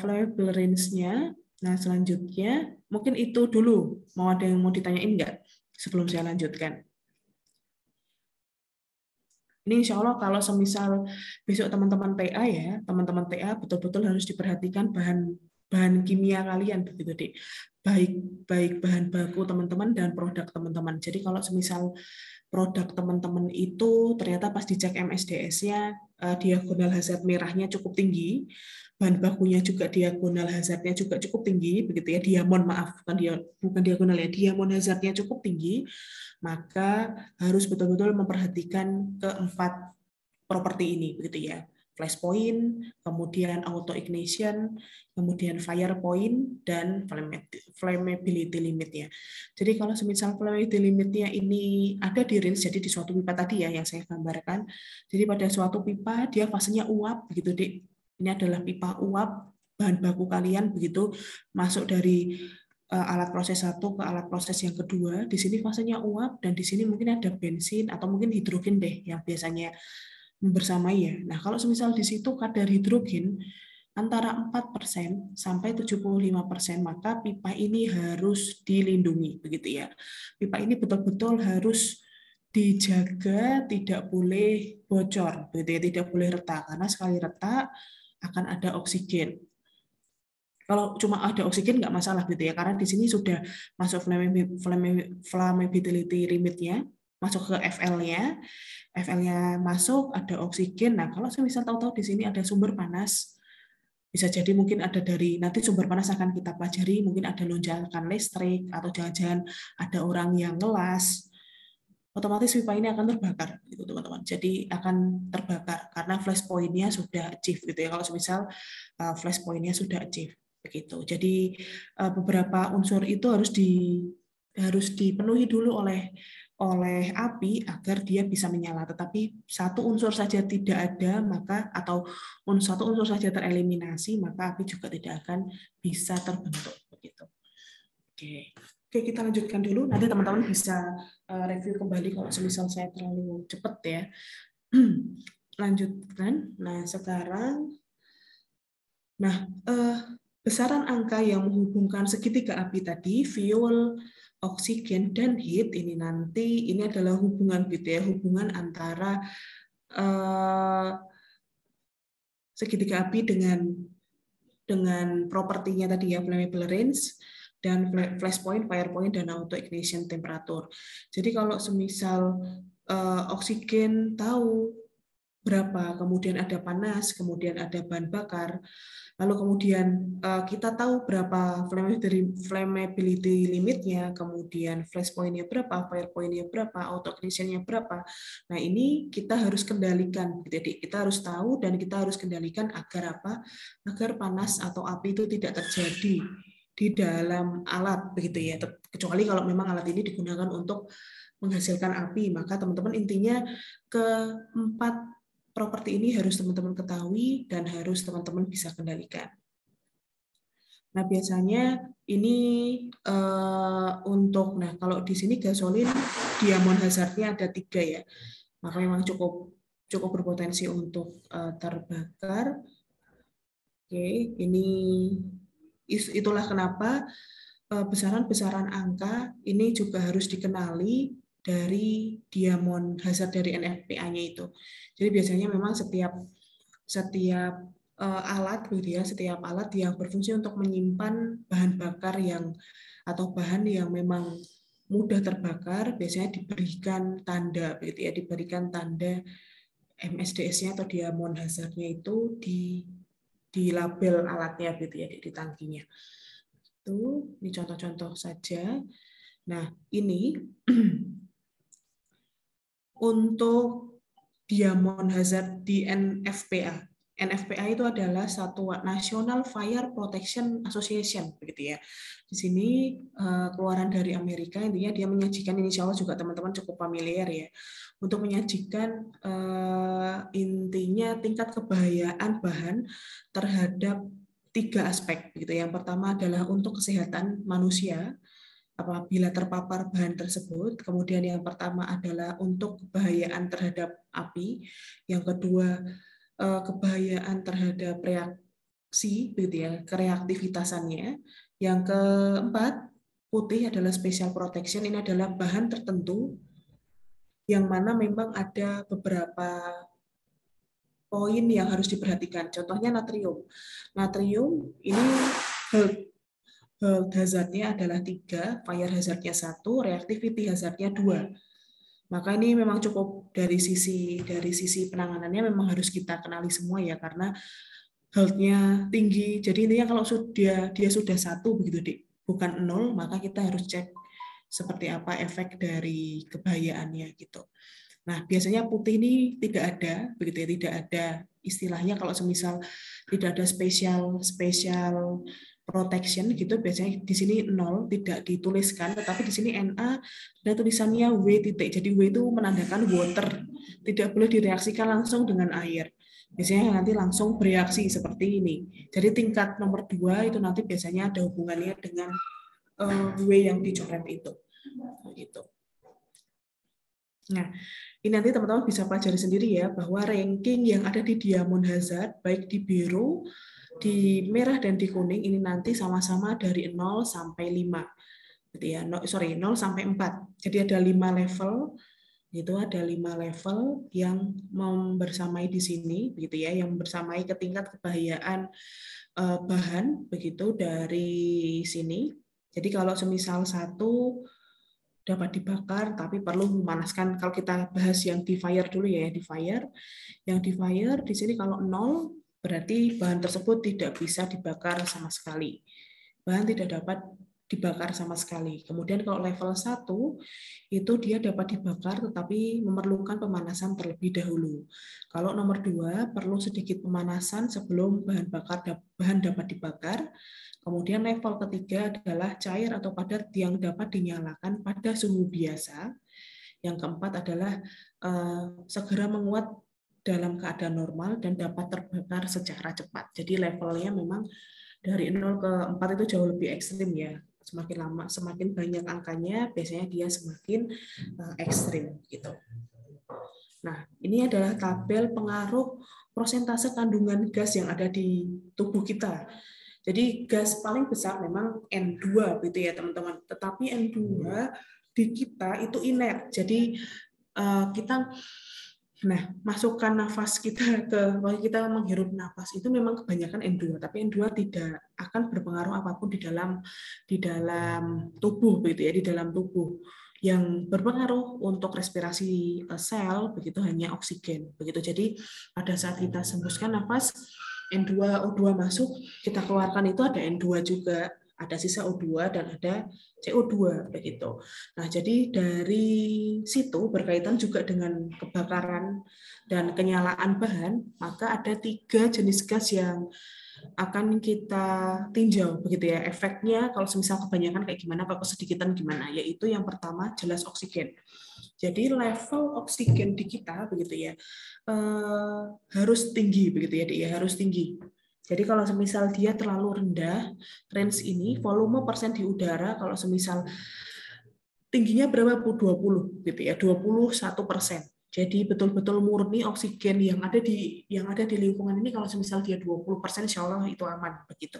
[SPEAKER 1] flammable range-nya. Nah, selanjutnya mungkin itu dulu. Ada yang mau ditanyain nggak sebelum saya lanjutkan? Ini insya Allah kalau semisal besok teman-teman TA ya, teman-teman TA betul-betul harus diperhatikan bahan kimia kalian begitu deh, baik bahan baku teman-teman dan produk teman-teman. Jadi kalau semisal produk teman-teman itu ternyata pas dicek MSDS-nya diagonal hazard merahnya cukup tinggi, bahan bakunya juga diagonal hazardnya juga cukup tinggi begitu ya, bukan diagonal ya, diamond hazardnya cukup tinggi, maka harus betul-betul memperhatikan keempat properti ini begitu ya. Flash point, kemudian auto ignition, kemudian fire point, dan flammability limitnya. Jadi kalau semisal flammability limitnya ini ada di range, jadi di suatu pipa tadi ya yang saya gambarkan, jadi pada suatu pipa dia fasenya uap begitu Dik. Ini adalah pipa uap, bahan baku kalian begitu masuk dari alat proses satu ke alat proses yang kedua. Di sini fasenya uap dan di sini mungkin ada bensin atau mungkin hidrogen deh yang biasanya bersamai ya. Nah, kalau semisal di situ kadar hidrogen antara 4% sampai 75%, maka pipa ini harus dilindungi begitu ya. Pipa ini betul-betul harus dijaga, tidak boleh bocor, begitu ya, tidak boleh retak karena sekali retak akan ada oksigen. Kalau cuma ada oksigen nggak masalah gitu ya, karena di sini sudah masuk flammability limitnya, masuk ke FL-nya, FL-nya masuk, ada oksigen. Nah, kalau saya misal tahu-tahu di sini ada sumber panas, Bisa jadi mungkin ada dari nanti sumber panas akan kita pelajari, mungkin ada lonjakan listrik atau jangan-jangan ada orang yang ngelas, otomatis pipa ini akan terbakar gitu teman-teman. Jadi akan terbakar karena flash point-nya sudah achieve gitu ya. Kalau misal flash point-nya sudah achieve begitu. Jadi beberapa unsur itu harus dipenuhi dulu oleh api agar dia bisa menyala. Tetapi satu unsur saja tidak ada, maka atau satu unsur saja tereliminasi, maka api juga tidak akan bisa terbentuk begitu. Oke, kita lanjutkan dulu. Nanti teman-teman bisa review kembali kalau semisal saya terlalu cepat ya. Lanjutkan. Nah, sekarang besaran angka yang menghubungkan segitiga api tadi, fuel, oksigen, dan heat, ini adalah hubungan gitu ya, hubungan antara segitiga api dengan propertinya tadi ya, flammable range, dan flash point, fire point, dan auto ignition temperature. Jadi kalau semisal oksigen tahu berapa, kemudian ada panas, kemudian ada bahan bakar, lalu kemudian kita tahu berapa flammability limitnya, kemudian flash point-nya berapa, fire point-nya berapa, auto ignition-nya berapa. Nah, ini kita harus kendalikan. Jadi kita harus tahu dan kita harus kendalikan agar apa? Agar panas atau api itu tidak terjadi di dalam alat begitu ya. Kecuali kalau memang alat ini digunakan untuk menghasilkan api, maka teman-teman intinya keempat properti ini harus teman-teman ketahui dan harus teman-teman bisa kendalikan. Nah, biasanya ini kalau di sini gasolin diamond hazardnya ada 3 ya, maka memang cukup berpotensi untuk terbakar. Oke, itulah kenapa besaran-besaran angka ini juga harus dikenali dari diamond hazard dari NFPA-nya itu. Jadi biasanya memang setiap alat gitu ya, setiap alat yang berfungsi untuk menyimpan bahan bakar atau bahan yang memang mudah terbakar biasanya diberikan tanda gitu ya, diberikan tanda MSDS-nya atau diamond hazard-nya itu di label alatnya gitu ya, di tangkinya. Ini contoh-contoh saja. Nah, ini untuk diamond hazard di NFPA. NFPA itu adalah Satuan National Fire Protection Association, begitu ya. Di sini keluaran dari Amerika, intinya dia menyajikan, insya Allah juga teman-teman cukup familiar ya, untuk menyajikan intinya tingkat kebahayaan bahan terhadap 3 aspek, begitu. Yang pertama adalah untuk kesehatan manusia apabila terpapar bahan tersebut. Kemudian yang pertama adalah untuk kebahayaan terhadap api. Yang kedua, kebahayaan terhadap reaksi, gitu ya, kereaktivitasannya. Yang keempat, putih adalah special protection. Ini adalah bahan tertentu yang mana memang ada beberapa poin yang harus diperhatikan. Contohnya natrium. Natrium ini hazardnya adalah 3, fire hazardnya 1, reactivity hazardnya 2. Maka ini memang cukup dari sisi penanganannya memang harus kita kenali semua ya, karena health-nya tinggi. Jadi intinya kalau dia sudah 1 begitu, bukan 0, maka kita harus cek seperti apa efek dari kebahayaannya gitu. Nah, biasanya putih ini tidak ada, begitu ya, tidak ada istilahnya kalau semisal tidak ada special protection gitu, biasanya di sini 0 tidak dituliskan, tetapi di sini NA ada tulisannya W titik. Jadi W itu menandakan water, tidak boleh direaksikan langsung dengan air. Biasanya nanti langsung bereaksi seperti ini. Jadi tingkat nomor 2 itu nanti biasanya ada hubungannya dengan W yang dicoret itu. Gitu. Nah, ini nanti teman-teman bisa pelajari sendiri ya, bahwa ranking yang ada di diamond hazard, baik di biru, di merah, dan di kuning, ini nanti sama-sama dari 0 sampai 5. Gitu ya. 0 sampai 4. Jadi ada 5 level, itu ada 5 level yang membersamai di sini, begitu ya, yang bersamai ke tingkat kebahayaan bahan, begitu, dari sini. Jadi kalau semisal 1 dapat dibakar, tapi perlu memanaskan. Kalau kita bahas yang di fire dulu ya, di fire. Yang di fire di sini kalau 0 berarti bahan tersebut tidak bisa dibakar sama sekali. Bahan tidak dapat dibakar sama sekali. Kemudian kalau level 1, itu dia dapat dibakar tetapi memerlukan pemanasan terlebih dahulu. Kalau nomor 2, perlu sedikit pemanasan sebelum bahan dapat dibakar. Kemudian level ketiga adalah cair atau padat yang dapat dinyalakan pada suhu biasa. Yang keempat adalah segera menguat dalam keadaan normal dan dapat terbakar secara cepat. Jadi levelnya memang dari 0 ke 4 itu jauh lebih ekstrim ya. Semakin lama, semakin banyak angkanya, biasanya dia semakin ekstrim gitu. Nah, ini adalah tabel pengaruh persentase kandungan gas yang ada di tubuh kita. Jadi gas paling besar memang N2 gitu ya teman-teman. Tetapi N2 di kita itu inert. Jadi kita masukkan nafas kita kita menghirup nafas itu memang kebanyakan N2, tapi N2 tidak akan berpengaruh apapun di dalam tubuh begitu ya, di dalam tubuh. Yang berpengaruh untuk respirasi sel begitu hanya oksigen begitu. Jadi pada saat kita hembuskan nafas N2O2 masuk, kita keluarkan itu ada N2 juga, ada sisa O2 dan ada CO2 begitu. Nah, jadi dari situ berkaitan juga dengan kebakaran dan kenyalaan bahan, maka ada 3 jenis gas yang akan kita tinjau begitu ya. Efeknya kalau misal kebanyakan kayak gimana, kalau kesedikitan gimana, yaitu yang pertama jelas oksigen. Jadi level oksigen di kita begitu ya harus tinggi begitu ya, harus tinggi. Jadi kalau semisal dia terlalu rendah, range ini volume persen di udara kalau semisal tingginya berapa? 20 gitu ya, 21%. Jadi betul-betul murni oksigen yang ada di lingkungan ini kalau semisal dia 20%, insya Allah itu aman begitu.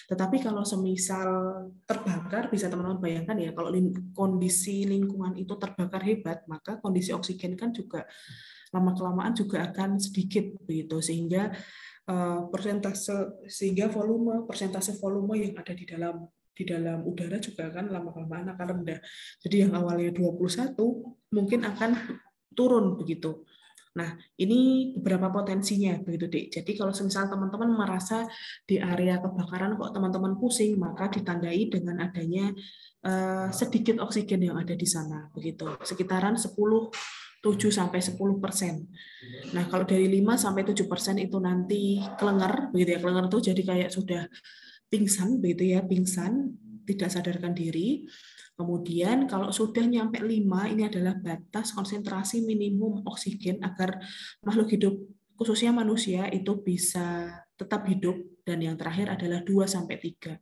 [SPEAKER 1] Tetapi kalau semisal terbakar, bisa teman-teman bayangkan ya, kalau kondisi lingkungan itu terbakar hebat, maka kondisi oksigen kan juga lama-kelamaan juga akan sedikit begitu, sehingga persentase volume yang ada di dalam udara juga akan lama-kelamaan akan rendah. Jadi yang awalnya 21 mungkin akan turun begitu. Nah, ini beberapa potensinya begitu, Dik. Jadi kalau misal teman-teman merasa di area kebakaran kok teman-teman pusing, maka ditandai dengan adanya sedikit oksigen yang ada di sana begitu. Sekitaran 7-10%. Nah, kalau dari 5-7% itu nanti kelenger begitu ya. Kelenger itu jadi kayak sudah pingsan begitu ya, pingsan, tidak sadarkan diri. Kemudian kalau sudah nyampe 5, ini adalah batas konsentrasi minimum oksigen agar makhluk hidup khususnya manusia itu bisa tetap hidup, dan yang terakhir adalah 2-3.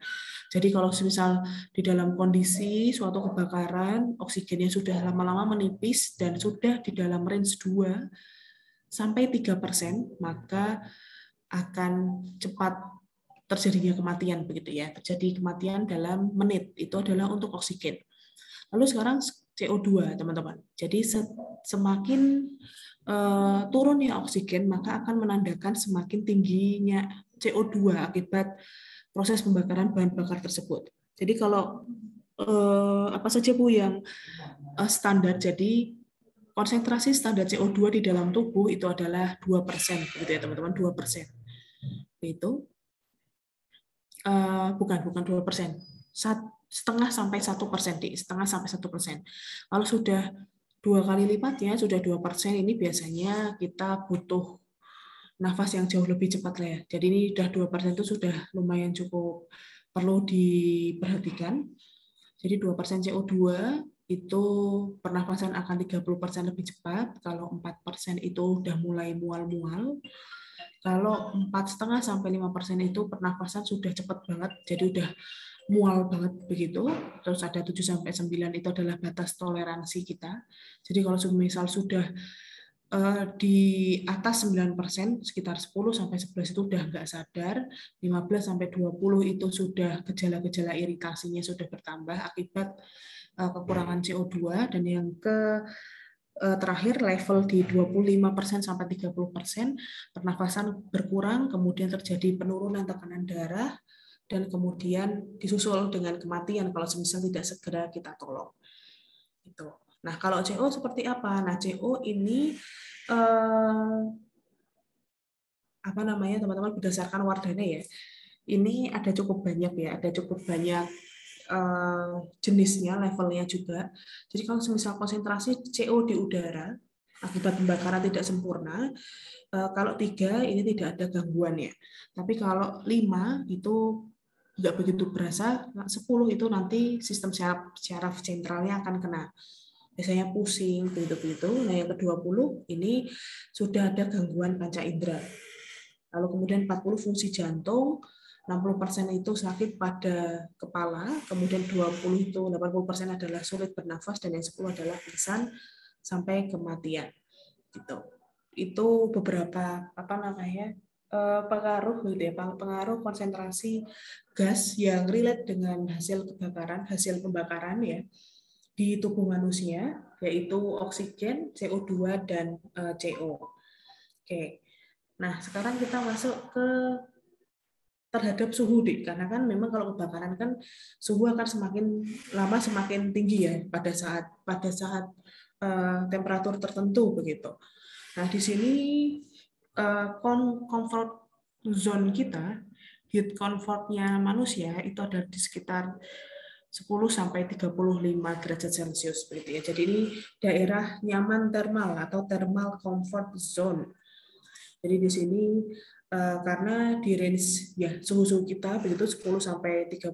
[SPEAKER 1] Jadi kalau misal di dalam kondisi suatu kebakaran oksigennya sudah lama-lama menipis dan sudah di dalam range 2-3%, maka akan cepat terjadinya kematian begitu ya. Terjadi kematian dalam menit, itu adalah untuk oksigen. Lalu sekarang CO2 teman-teman. Jadi semakin turunnya oksigen, maka akan menandakan semakin tingginya CO2 akibat proses pembakaran bahan bakar tersebut. Jadi kalau apa saja Bu yang standar, jadi konsentrasi standar CO2 di dalam tubuh itu adalah 2%, begitu ya teman-teman, 2%. Itu bukan 2%, 0,5-1%, setengah sampai 1%. Kalau sudah 2 kali lipatnya, sudah 2%, ini biasanya kita butuh nafas yang jauh lebih cepat lah ya. Jadi ini sudah 2% itu sudah lumayan cukup perlu diperhatikan. Jadi 2% CO2 itu pernafasan akan 30% lebih cepat. Kalau 4% itu udah mulai mual-mual. Kalau 4,5-5% itu pernafasan sudah cepat banget, jadi udah mual banget begitu. Terus ada 7-9 itu adalah batas toleransi kita. Jadi kalau misal sudah di atas 9%, sekitar 10-11 itu udah nggak sadar, 15-20 itu sudah gejala-gejala iritasinya sudah bertambah akibat kekurangan CO2, dan yang terakhir level di 25%-30%, pernafasan berkurang, kemudian terjadi penurunan tekanan darah, dan kemudian disusul dengan kematian kalau semisal tidak segera kita tolong. Gitu. Nah, kalau CO seperti apa? Nah, CO ini teman-teman berdasarkan Wardana ya. Ini ada cukup banyak ya, ada cukup banyak jenisnya, levelnya juga. Jadi kalau misal konsentrasi CO di udara akibat pembakaran tidak sempurna, kalau 3 ini tidak ada gangguan ya. Tapi kalau 5 itu nggak begitu berasa, 10 itu nanti sistem syaraf sentralnya akan kena. Biasanya pusing, begitu-begitu. Nah yang ke-20 ini sudah ada gangguan panca indera. Lalu kemudian 40 fungsi jantung, 60% itu sakit pada kepala, kemudian 80% adalah sulit bernafas, dan yang 10 adalah pingsan sampai kematian. Gitu. Itu beberapa pengaruh gitu ya, pengaruh konsentrasi gas yang relate dengan hasil pembakaran ya di tubuh manusia, yaitu oksigen, CO2 dan CO. Oke. Nah, sekarang kita masuk ke terhadap suhu deh, karena kan memang kalau kebakaran kan suhu akan semakin lama semakin tinggi ya pada saat temperatur tertentu begitu. Nah, di sini comfort zone kita, heat comfortnya manusia itu ada di sekitar 10 sampai 35 derajat Celcius begitu ya. Jadi ini daerah nyaman termal atau thermal comfort zone. Jadi di sini karena di range ya suhu kita begitu 10 sampai 35,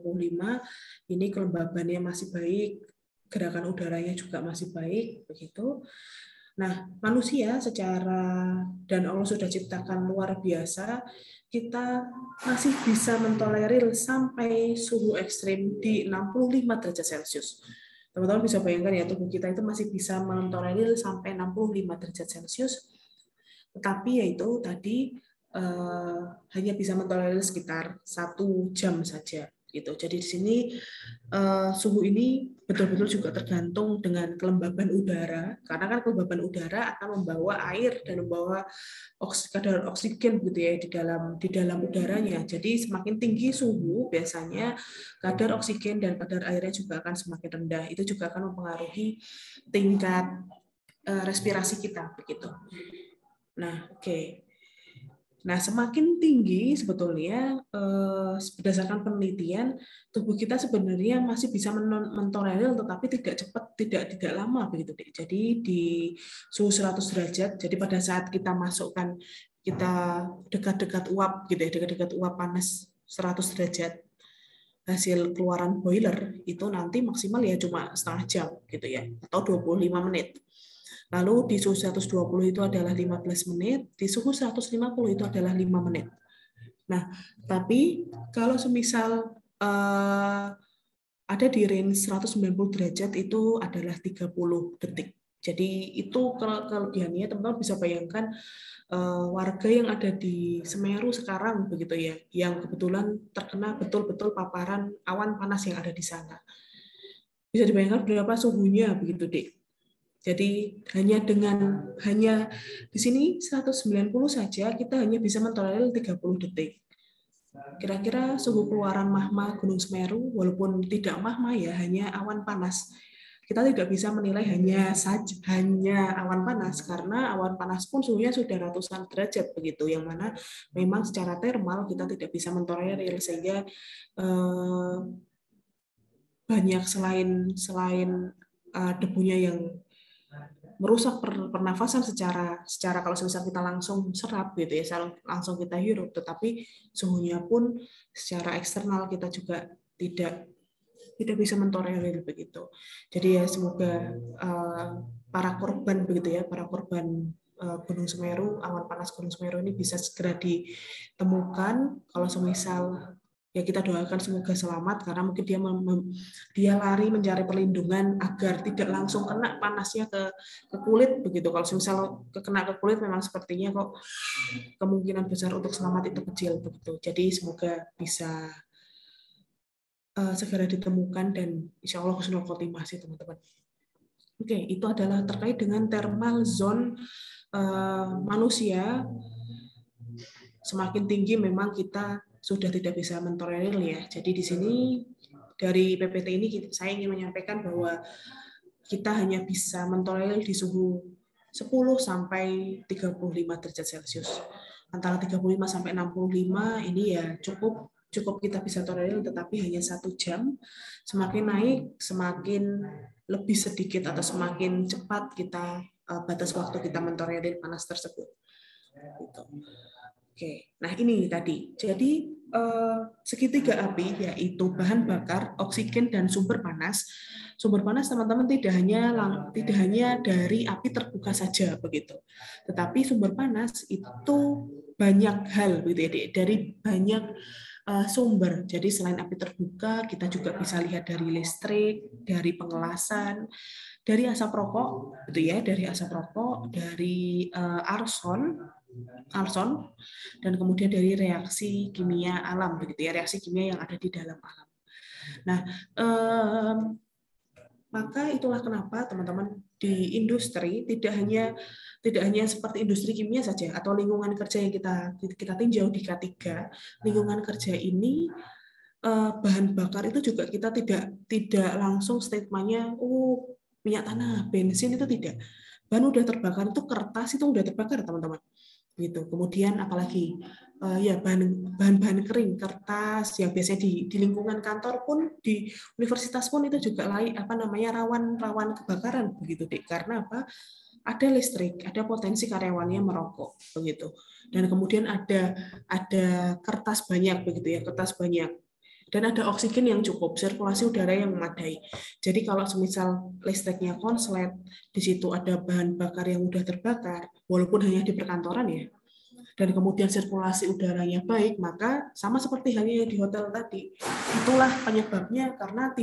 [SPEAKER 1] ini kelembabannya masih baik, gerakan udaranya juga masih baik begitu. Nah, manusia dan Allah sudah ciptakan luar biasa, kita masih bisa mentolerir sampai suhu ekstrim di 65 derajat Celcius. Teman-teman bisa bayangkan ya, tubuh kita itu masih bisa mentolerir sampai 65 derajat Celcius, tetapi yaitu tadi hanya bisa mentolerir sekitar 1 jam saja. Gitu. Jadi di sini suhu ini betul-betul juga tergantung dengan kelembaban udara, karena kan kelembaban udara akan membawa air dan membawa kadar oksigen gitu ya di dalam udaranya. Jadi semakin tinggi suhu biasanya kadar oksigen dan kadar airnya juga akan semakin rendah. Itu juga akan mempengaruhi tingkat respirasi kita begitu. Nah, oke. Nah, semakin tinggi sebetulnya berdasarkan penelitian tubuh kita sebenarnya masih bisa mentolerir, tetapi tidak cepat, tidak lama begitu deh. Jadi di suhu 100 derajat. Jadi pada saat kita masukkan, kita dekat-dekat uap gitu ya, dekat-dekat uap panas 100 derajat, hasil keluaran boiler itu nanti maksimal ya cuma setengah jam gitu ya, atau 25 menit. Lalu di suhu 120 itu adalah 15 menit, di suhu 150 itu adalah 5 menit. Nah, tapi kalau semisal ada di range 190 derajat itu adalah 30 detik. Jadi itu kelebihannya, teman-teman bisa bayangkan warga yang ada di Semeru sekarang begitu ya, yang kebetulan terkena betul-betul paparan awan panas yang ada di sana. Bisa dibayangkan berapa suhunya begitu, Dik. Jadi hanya di sini 190 saja kita hanya bisa mentolerir 30 detik. Kira-kira suhu keluaran magma Gunung Semeru, walaupun tidak magma ya, hanya awan panas. Kita tidak bisa menilai hanya awan panas, karena awan panas pun suhunya sudah ratusan derajat begitu, yang mana memang secara termal kita tidak bisa mentolerir, sehingga banyak selain debunya yang merusak pernafasan secara kalau misalnya kita langsung serap gitu ya, langsung kita hirup, tetapi suhunya pun secara eksternal kita juga tidak bisa mentolerir begitu. Jadi ya semoga para korban begitu ya, para korban Gunung Semeru, awan panas Gunung Semeru ini bisa segera ditemukan. Kalau semisal ya kita doakan semoga selamat, karena mungkin dia lari mencari perlindungan agar tidak langsung kena panasnya ke kulit begitu. Kalau misal kena ke kulit memang sepertinya kok kemungkinan besar untuk selamat itu kecil begitu. Jadi semoga bisa segera ditemukan dan insya Allah husnul khotimah sih teman-teman. Oke, itu adalah terkait dengan thermal zone manusia. Semakin tinggi memang kita sudah tidak bisa mentolerir ya. Jadi di sini dari PPT ini saya ingin menyampaikan bahwa kita hanya bisa mentolerir di suhu 10 sampai 35 derajat Celcius. antara 35 sampai 65 ini ya cukup kita bisa tolerir, tetapi hanya 1 jam. Semakin naik, semakin lebih sedikit atau semakin cepat kita batas waktu kita mentolerir panas tersebut. Gitu. Oke, nah ini tadi. Jadi segitiga api yaitu bahan bakar, oksigen dan sumber panas. Sumber panas teman-teman tidak hanya dari api terbuka saja begitu. Tetapi sumber panas itu banyak hal begitu ya, dari banyak sumber. Jadi selain api terbuka, kita juga bisa lihat dari listrik, dari pengelasan, dari asap rokok, gitu ya, dari asap rokok, dari arson, dan kemudian dari reaksi kimia alam, begitu ya, reaksi kimia yang ada di dalam alam. Nah, maka itulah kenapa teman-teman di industri tidak hanya seperti industri kimia saja atau lingkungan kerja yang kita tinjau di K3, lingkungan kerja ini bahan bakar itu juga kita tidak langsung statementnya minyak tanah, bensin itu tidak. Bahan udah terbakar itu kertas itu udah terbakar teman-teman. Gitu. Kemudian apalagi ya bahan-bahan kering, kertas yang biasanya di lingkungan kantor pun, di universitas pun itu juga rawan kebakaran begitu deh. Karena apa? Ada listrik, ada potensi karyawannya merokok begitu. Dan kemudian ada kertas banyak begitu ya, kertas banyak. Dan ada oksigen yang cukup, sirkulasi udara yang memadai. Jadi kalau semisal listriknya konslet, di situ ada bahan bakar yang mudah terbakar, walaupun hanya di perkantoran ya, dan kemudian sirkulasi udaranya baik, maka sama seperti halnya di hotel tadi, itulah penyebabnya karena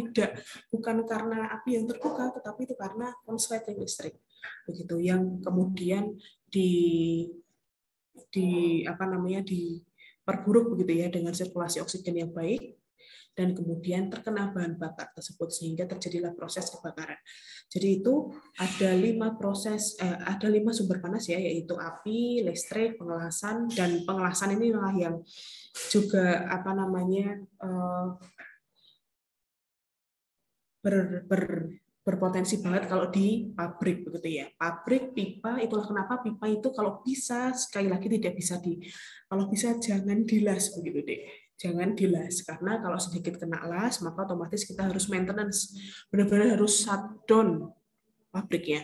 [SPEAKER 1] bukan karena api yang terbuka, tetapi itu karena konsleting listrik, begitu, yang kemudian diperburuk begitu ya dengan sirkulasi oksigen yang baik, dan kemudian terkena bahan bakar tersebut sehingga terjadilah proses kebakaran. Jadi itu ada 5 sumber panas ya, yaitu api, listrik, pengelasan, dan pengelasan inilah yang juga berpotensi banget kalau di pabrik begitu ya. Pabrik pipa, itulah kenapa pipa itu kalau bisa sekali lagi tidak bisa kalau bisa jangan dilas begitu deh. Jangan dilas, karena kalau sedikit kena las, maka otomatis kita harus maintenance. Benar-benar harus shutdown pabriknya.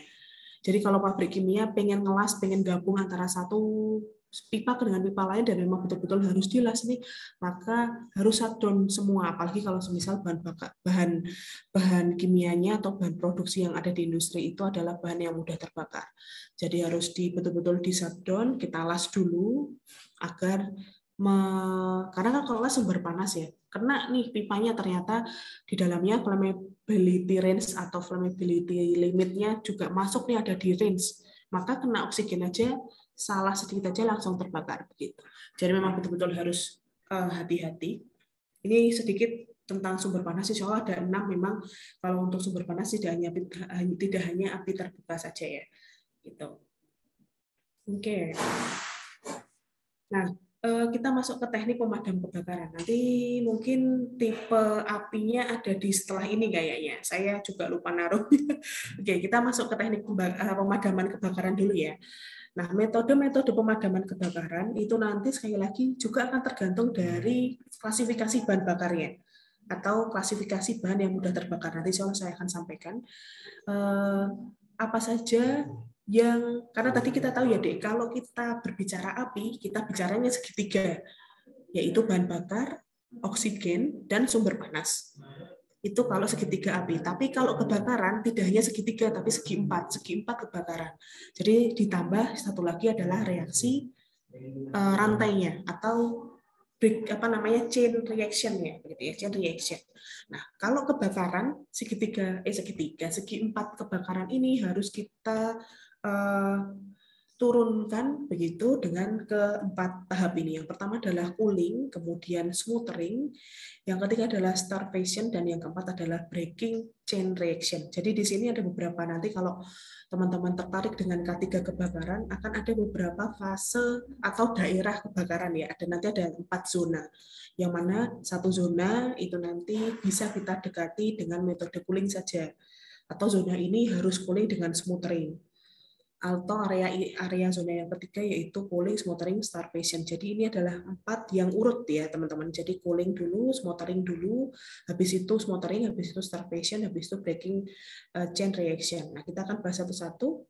[SPEAKER 1] Jadi kalau pabrik kimia pengen ngelas, pengen gabung antara satu pipa dengan pipa lain dan memang betul-betul harus dilas nih, maka harus shutdown semua. Apalagi kalau semisal bahan kimianya atau bahan produksi yang ada di industri itu adalah bahan yang mudah terbakar. Jadi harus betul-betul di shutdown, kita las dulu agar karena kan kalau sumber panas ya, kena nih pipanya ternyata di dalamnya flammability range atau flammability limitnya juga masuk nih, ada di range, maka kena oksigen aja salah sedikit aja langsung terbakar begitu. Jadi memang betul-betul harus hati-hati. Ini sedikit tentang sumber panas, insya Allah ada 6 memang. Kalau untuk sumber panas tidak hanya api terbuka saja ya, gitu. Oke. Nah, kita masuk ke teknik pemadam kebakaran. Nanti mungkin tipe apinya ada di setelah ini kayaknya. Saya juga lupa naruh. Oke, kita masuk ke teknik pemadaman kebakaran dulu ya. Nah, metode-metode pemadaman kebakaran itu nanti sekali lagi juga akan tergantung dari klasifikasi bahan bakarnya atau klasifikasi bahan yang mudah terbakar. Nanti saya akan sampaikan apa saja karena tadi kita tahu ya Dek, kalau kita berbicara api, kita bicaranya segitiga, yaitu bahan bakar, oksigen, dan sumber panas. Itu kalau segitiga api. Tapi kalau kebakaran tidak hanya segitiga, tapi segi empat kebakaran. Jadi ditambah satu lagi adalah reaksi rantainya atau chain reaction ya, begitu ya, chain reaction. Nah, kalau kebakaran segi empat kebakaran ini harus kita turunkan begitu dengan keempat tahap ini. Yang pertama adalah cooling, kemudian smothering, yang ketiga adalah starvation, dan yang keempat adalah breaking chain reaction. Jadi di sini ada beberapa, nanti kalau teman-teman tertarik dengan K3 kebakaran akan ada beberapa fase atau daerah kebakaran ya. Nanti ada 4 zona. Yang mana satu zona itu nanti bisa kita dekati dengan metode cooling saja. Atau zona ini harus cooling dengan smothering. atau area zona yang ketiga yaitu cooling, smothering, starvation. Jadi ini adalah 4 yang urut ya teman-teman. Jadi cooling dulu, smothering dulu, habis itu smothering, habis itu starvation, habis itu breaking chain reaction. Nah, kita akan bahas satu-satu.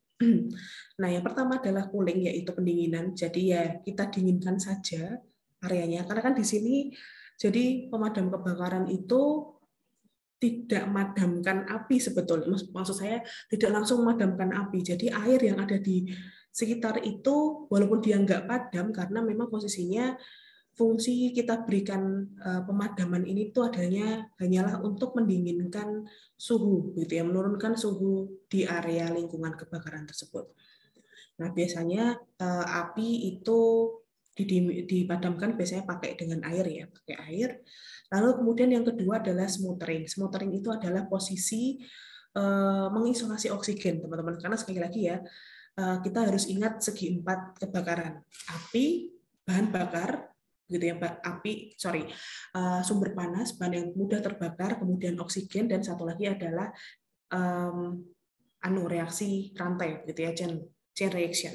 [SPEAKER 1] Nah, yang pertama adalah cooling, yaitu pendinginan. Jadi ya kita dinginkan saja areanya. Karena kan di sini jadi pemadam kebakaran itu tidak memadamkan api sebetulnya. Maksud saya tidak langsung memadamkan api. Jadi air yang ada di sekitar itu walaupun dia nggak padam karena memang posisinya fungsi kita berikan pemadaman ini itu hanyalah untuk mendinginkan suhu gitu ya, menurunkan suhu di area lingkungan kebakaran tersebut. Nah, biasanya api itu dipadamkan biasanya pakai dengan air ya, pakai air. Lalu kemudian yang kedua adalah smothering. Smothering itu adalah posisi mengisolasi oksigen, teman-teman. Karena sekali lagi ya, kita harus ingat segi 4 kebakaran. Api, bahan bakar, gitu ya, sumber panas, bahan yang mudah terbakar, kemudian oksigen, dan satu lagi adalah reaksi rantai, gitu ya, chain reaction.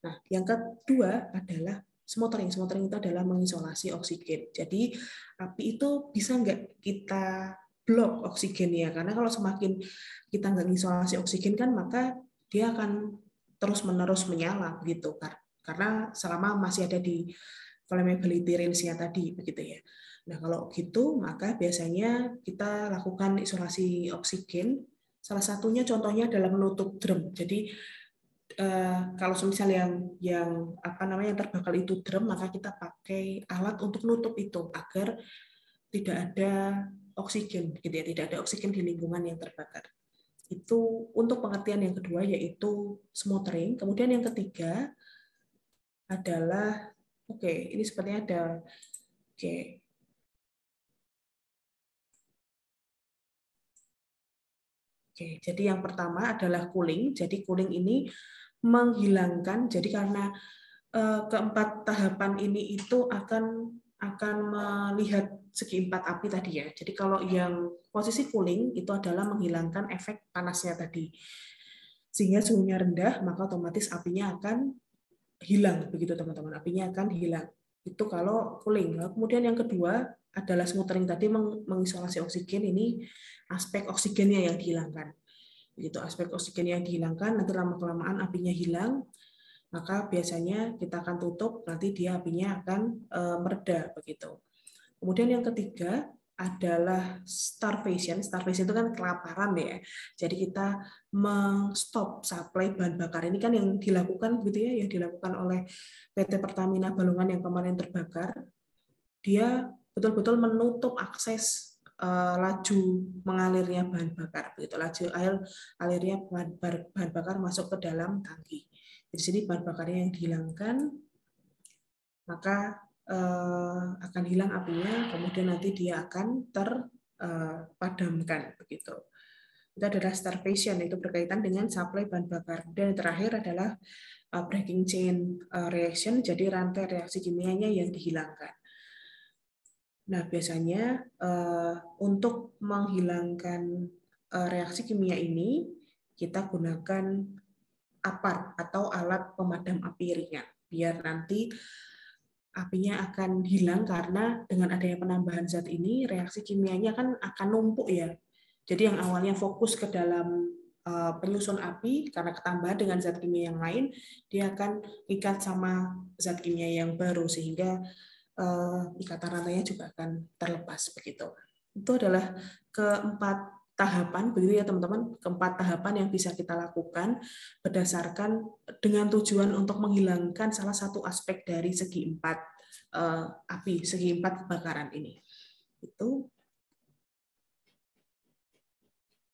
[SPEAKER 1] Nah, yang kedua adalah smothering. Smothering itu adalah mengisolasi oksigen. Jadi api itu bisa nggak kita blok oksigennya? Karena kalau semakin kita nggak mengisolasi oksigen kan maka dia akan terus-menerus menyala gitu. Karena selama masih ada di flammability range-nya tadi begitu ya. Nah, kalau gitu maka biasanya kita lakukan isolasi oksigen. Salah satunya contohnya adalah menutup drum. Jadi kalau misal yang terbakar itu drum, maka kita pakai alat untuk nutup itu agar tidak ada oksigen, gitu ya, tidak ada oksigen di lingkungan yang terbakar. Itu untuk pengertian yang kedua yaitu smothering. Kemudian yang ketiga adalah ini sepertinya ada jadi yang pertama adalah cooling. Jadi cooling ini menghilangkan, jadi karena keempat tahapan ini itu akan melihat segi 4 api tadi ya. Jadi kalau yang posisi cooling itu adalah menghilangkan efek panasnya tadi. Sehingga suhunya rendah, maka otomatis apinya akan hilang begitu teman-teman. Apinya akan hilang. Itu kalau cooling. Lalu kemudian yang kedua adalah smothering tadi, mengisolasi oksigen. Ini aspek oksigennya yang dihilangkan. Begitu aspek oksigen yang dihilangkan, nanti lama-kelamaan apinya hilang, maka biasanya kita akan tutup, nanti dia apinya akan mereda begitu. Kemudian yang ketiga adalah starvation. Starvation itu kan kelaparan ya. Jadi kita men-stop supply bahan bakar. Ini kan yang dilakukan gitu ya, yang dilakukan oleh PT Pertamina Balongan yang kemarin terbakar. Dia betul-betul menutup akses laju mengalirnya bahan bakar, begitu, laju alirnya bahan bakar masuk ke dalam tangki. Di sini bahan bakarnya yang dihilangkan, maka akan hilang apinya, kemudian nanti dia akan terpadamkan, begitu. Itu adalah starvation, itu berkaitan dengan supply bahan bakar. Dan yang terakhir adalah breaking chain reaction, jadi rantai reaksi kimianya yang dihilangkan. Nah, biasanya untuk menghilangkan reaksi kimia ini, kita gunakan APAR atau alat pemadam api ringan. Biar nanti apinya akan hilang karena dengan adanya penambahan zat ini, reaksi kimianya kan akan numpuk ya. Jadi yang awalnya fokus ke dalam penyusun api, karena ketambahan dengan zat kimia yang lain, dia akan ikat sama zat kimia yang baru, sehingga ikatan rantainya juga akan terlepas begitu. Itu adalah keempat tahapan begitu ya teman-teman, keempat tahapan yang bisa kita lakukan berdasarkan dengan tujuan untuk menghilangkan salah satu aspek dari segi 4 api, segi 4 kebakaran ini. Itu.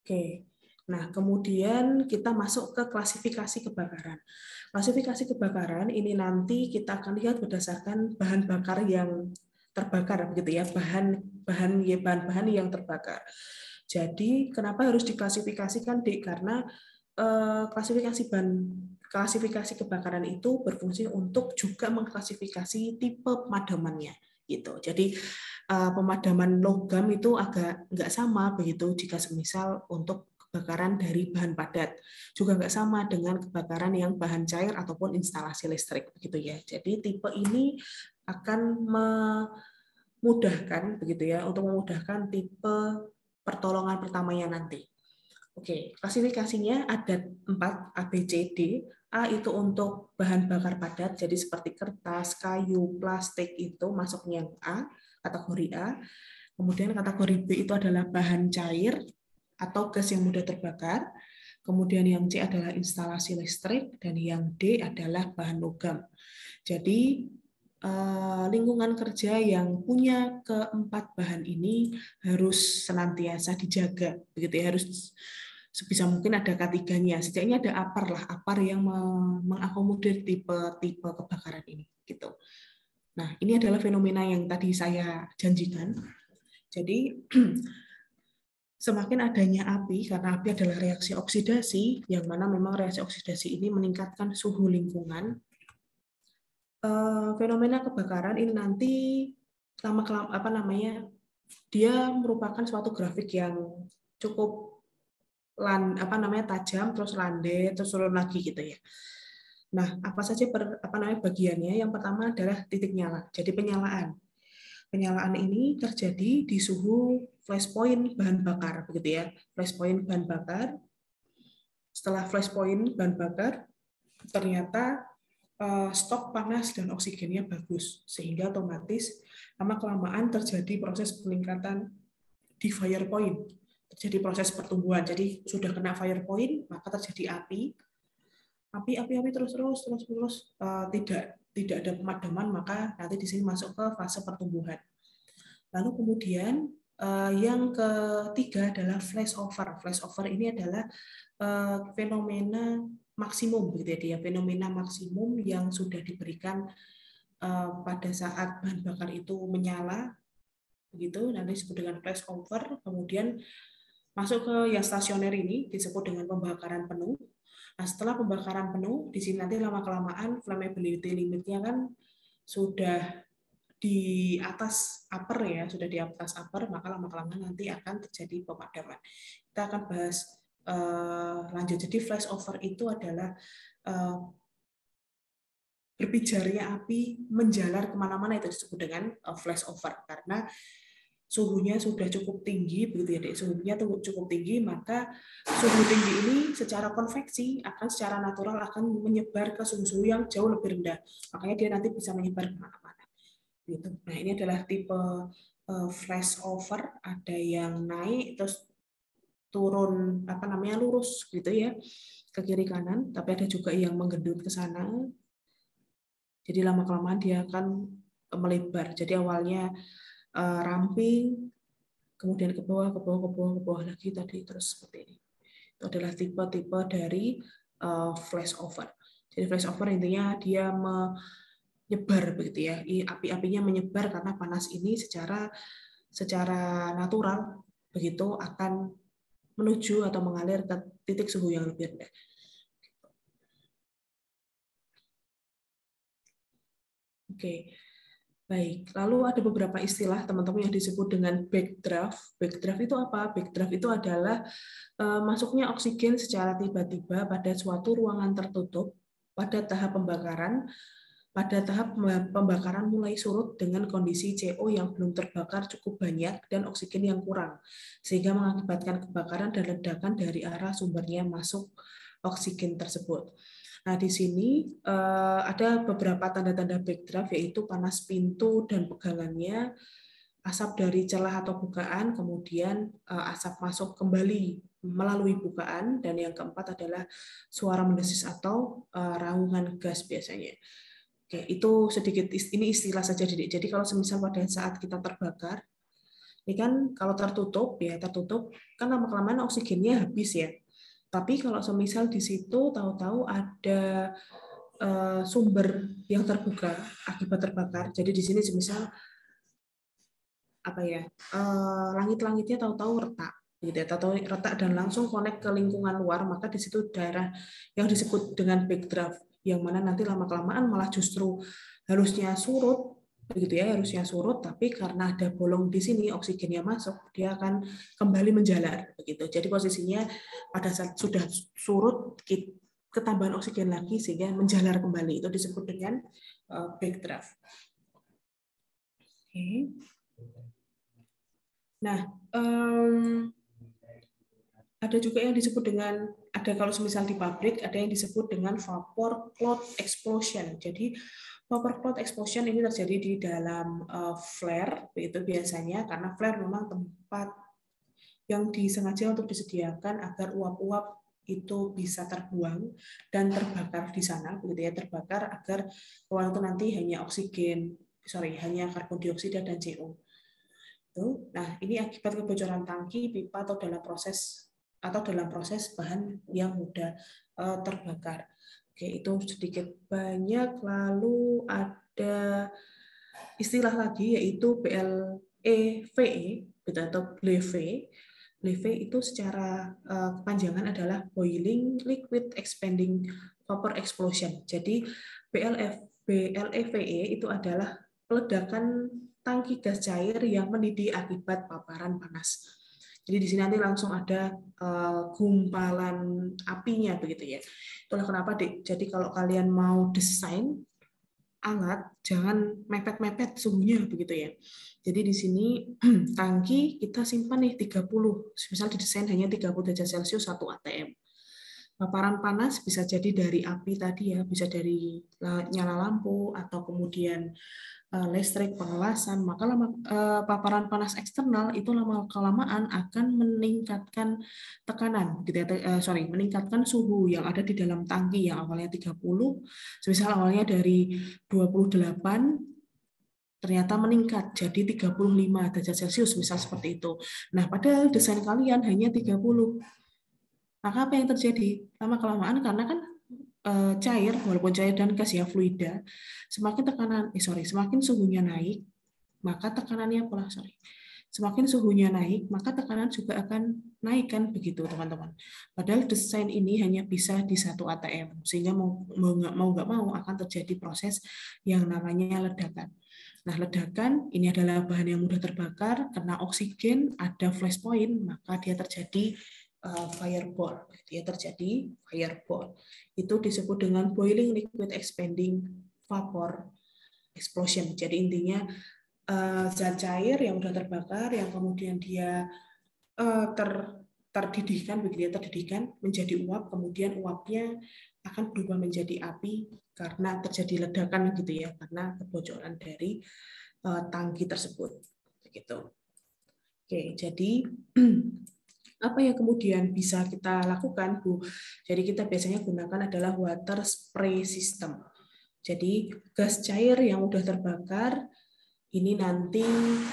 [SPEAKER 1] Oke. Nah, kemudian kita masuk ke klasifikasi kebakaran. Klasifikasi kebakaran ini nanti kita akan lihat berdasarkan bahan bakar yang terbakar, begitu ya, bahan-bahan yang terbakar. Jadi, kenapa harus diklasifikasikan, Dik? Karena klasifikasi kebakaran itu berfungsi untuk juga mengklasifikasi tipe pemadamannya, gitu. Jadi pemadaman logam itu agak nggak sama begitu jika semisal untuk kebakaran dari bahan padat. Juga nggak sama dengan kebakaran yang bahan cair ataupun instalasi listrik, begitu ya. Jadi tipe ini akan memudahkan, begitu ya, untuk memudahkan tipe pertolongan pertamanya nanti. Oke, klasifikasinya ada 4, A, B, C, D. A itu untuk bahan bakar padat, jadi seperti kertas, kayu, plastik itu masuknya yang A, kategori A. Kemudian kategori B itu adalah bahan cair atau gas yang mudah terbakar. Kemudian yang C adalah instalasi listrik, dan yang D adalah bahan logam. Jadi lingkungan kerja yang punya keempat bahan ini harus senantiasa dijaga, begitu ya, harus sebisa mungkin ada K3-nya. Setidaknya ada APAR lah, APAR yang mengakomodir tipe-tipe kebakaran ini, gitu. Nah, ini adalah fenomena yang tadi saya janjikan. Jadi semakin adanya api, karena api adalah reaksi oksidasi, yang mana memang reaksi oksidasi ini meningkatkan suhu lingkungan. Fenomena kebakaran ini nanti dia merupakan suatu grafik yang cukup tajam, terus landai, terus turun lagi gitu ya. Nah, apa saja bagiannya? Yang pertama adalah titik nyala. Jadi penyalaan. Penyalaan ini terjadi di suhu flash point bahan bakar, begitu ya. Flash point bahan bakar. Setelah flash point bahan bakar, ternyata stok panas dan oksigennya bagus, sehingga otomatis lama-kelamaan terjadi proses peningkatan di fire point. Terjadi proses pertumbuhan. Jadi sudah kena fire point, maka terjadi api terus tidak ada pemadaman, maka nanti di sini masuk ke fase pertumbuhan. Lalu kemudian yang ketiga adalah flashover. Flashover ini adalah fenomena maksimum, begitu ya, fenomena maksimum yang sudah diberikan pada saat bahan bakar itu menyala, begitu, nanti disebut dengan flashover. Kemudian masuk ke yang stasioner ini disebut dengan pembakaran penuh. Nah, setelah pembakaran penuh, di sini nanti lama-kelamaan flammability limitnya kan sudah di atas upper ya, sudah di atas upper, maka lama-kelamaan nanti akan terjadi pemadaman. Kita akan bahas lanjut. Jadi flashover itu adalah berpijarnya api menjalar kemana-mana, itu disebut dengan flashover, karena suhunya sudah cukup tinggi, begitu ya, Dek. Suhunya cukup tinggi, maka suhu tinggi ini secara konveksi akan secara natural akan menyebar ke suhu-suhu yang jauh lebih rendah. Makanya dia nanti bisa menyebar kemana-mana. Gitu. Nah, ini adalah tipe flashover, ada yang naik terus turun lurus gitu ya ke kiri kanan, tapi ada juga yang menggendut ke sana. Jadi lama-kelamaan dia akan melebar. Jadi awalnya ramping, kemudian ke bawah lagi tadi, terus seperti ini. Itu adalah tipe-tipe dari flashover. Jadi flashover intinya dia menyebar, begitu ya. Api-apinya menyebar karena panas ini secara natural begitu akan menuju atau mengalir ke titik suhu yang lebih rendah. Oke. Baik, lalu ada beberapa istilah teman-teman yang disebut dengan backdraft. Backdraft itu apa? Backdraft itu adalah masuknya oksigen secara tiba-tiba pada suatu ruangan tertutup pada tahap pembakaran mulai surut dengan kondisi CO yang belum terbakar cukup banyak dan oksigen yang kurang, sehingga mengakibatkan kebakaran dan ledakan dari arah sumbernya masuk oksigen tersebut. Nah, di sini ada beberapa tanda-tanda backdraft, yaitu panas pintu dan pegangannya, asap dari celah atau bukaan, kemudian asap masuk kembali melalui bukaan, dan yang keempat adalah suara mendesis atau raungan gas biasanya. Oke, itu sedikit, ini istilah saja, Didik. Jadi kalau semisal pada saat kita terbakar, ini kan kalau tertutup kan lama-kelamaan oksigennya habis ya. Tapi kalau semisal di situ tahu-tahu ada sumber yang terbuka akibat terbakar. Jadi di sini semisal langit-langitnya tahu-tahu retak, gitu ya, tahu-tahu retak dan langsung connect ke lingkungan luar, maka di situ daerah yang disebut dengan backdraft, yang mana nanti lama-kelamaan malah justru harusnya surut, begitu ya, harusnya surut, tapi karena ada bolong di sini oksigennya masuk, dia akan kembali menjalar begitu. Jadi posisinya pada saat sudah surut ketambahan oksigen lagi sehingga menjalar kembali, itu disebut dengan backdraft. Oke. Nah, ada juga yang disebut dengan, ada kalau semisal di pabrik, ada yang disebut dengan vapor cloud explosion. Jadi vapor cloud explosion ini terjadi di dalam flare, itu biasanya karena flare memang tempat yang disengaja untuk disediakan agar uap-uap itu bisa terbuang dan terbakar di sana, begitu ya, terbakar agar uap itu nanti hanya karbon dioksida dan CO. Nah, ini akibat kebocoran tangki, pipa atau dalam proses bahan yang mudah terbakar. Oke, itu sedikit banyak. Lalu ada istilah lagi yaitu BLEVE atau BLEVE. BLEVE itu secara kepanjangan adalah Boiling Liquid Expanding Vapor Explosion. Jadi BLEVE itu adalah ledakan tangki gas cair yang mendidih akibat paparan panas. Jadi di sini nanti langsung ada gumpalan apinya begitu ya. Itulah kenapa jadi kalau kalian mau desain hangat, jangan mepet-mepet suhunya begitu ya. Jadi di sini tangki kita simpan nih 30, misal didesain hanya 30 derajat Celcius 1 atm. Paparan panas bisa jadi dari api tadi ya, bisa dari nyala lampu atau kemudian listrik, pengelasan, maka paparan panas eksternal itu lama-kelamaan akan meningkatkan tekanan, gitu ya, meningkatkan suhu yang ada di dalam tangki yang awalnya 30, misal awalnya dari 28, ternyata meningkat jadi 35 derajat Celcius, misal seperti itu. Nah, padahal desain kalian hanya 30. Maka apa yang terjadi? Lama-kelamaan karena kan cair, walaupun cair dan gas ya fluida, semakin suhunya naik, maka tekanannya semakin suhunya naik, maka tekanan juga akan naik kan begitu teman-teman. Padahal desain ini hanya bisa di 1 atm, sehingga mau nggak mau akan terjadi proses yang namanya ledakan. Nah, ledakan ini adalah bahan yang mudah terbakar, karena oksigen ada flash point, maka dia terjadi fireball. Dia terjadi fireball. Itu disebut dengan boiling liquid expanding vapor explosion. Jadi intinya zat cair yang sudah terbakar, yang kemudian dia terdidihkan menjadi uap, kemudian uapnya akan berubah menjadi api karena terjadi ledakan gitu ya, karena kebocoran dari tangki tersebut. Begitu. Oke, jadi apa yang kemudian bisa kita lakukan, Bu? Jadi kita biasanya gunakan adalah water spray system. Jadi gas cair yang mudah terbakar ini nanti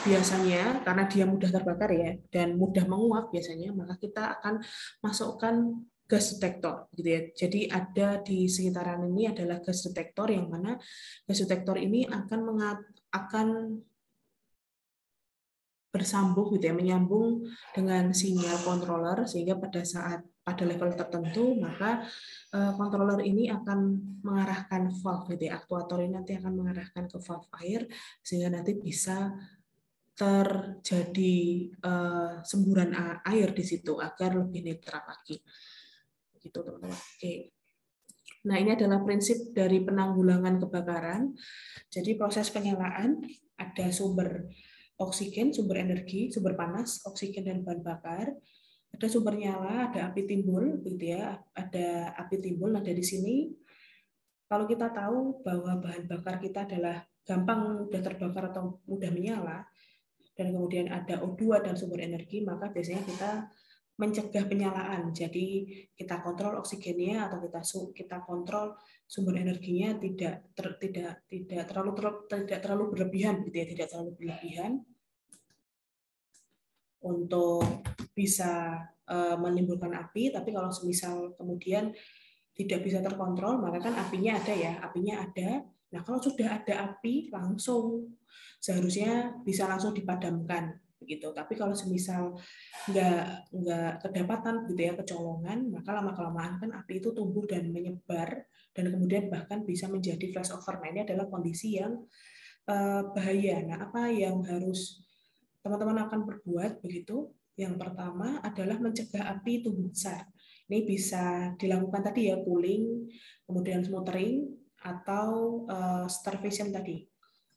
[SPEAKER 1] biasanya karena dia mudah terbakar ya dan mudah menguap biasanya, maka kita akan masukkan gas detektor gitu ya. Jadi ada di sekitaran ini adalah gas detektor, yang mana gas detektor ini akan bersambung gitu ya, menyambung dengan sinyal controller, sehingga pada level tertentu maka controller ini akan mengarahkan valve gitu ya, aktuator ini nanti akan mengarahkan ke valve air sehingga nanti bisa terjadi semburan air di situ agar lebih netral lagi. Gitu teman-teman. Oke. Nah, ini adalah prinsip dari penanggulangan kebakaran. Jadi proses penyalaan ada sumber oksigen, sumber energi, sumber panas, oksigen dan bahan bakar. Ada sumber nyala, ada api timbul, gitu ya. Ada api timbul. Nah, dari sini kalau kita tahu bahwa bahan bakar kita adalah gampang mudah terbakar atau mudah menyala, dan kemudian ada O2 dan sumber energi, maka biasanya kita mencegah penyalaan. Jadi kita kontrol oksigennya atau kita kontrol sumber energinya tidak terlalu berlebihan, gitu ya, tidak terlalu berlebihan untuk bisa menimbulkan api. Tapi kalau semisal kemudian tidak bisa terkontrol, maka kan apinya ada. Nah, kalau sudah ada api langsung seharusnya bisa langsung dipadamkan begitu. Tapi kalau semisal nggak kedapatan gitu ya, kecolongan, maka lama-kelamaan kan api itu tumbuh dan menyebar dan kemudian bahkan bisa menjadi flashover. Nah, ini adalah kondisi yang bahaya. Nah, apa yang harus teman-teman akan perbuat begitu? Yang pertama adalah mencegah api tumbuh besar. Ini bisa dilakukan tadi ya, cooling, kemudian smothering, atau starvation tadi.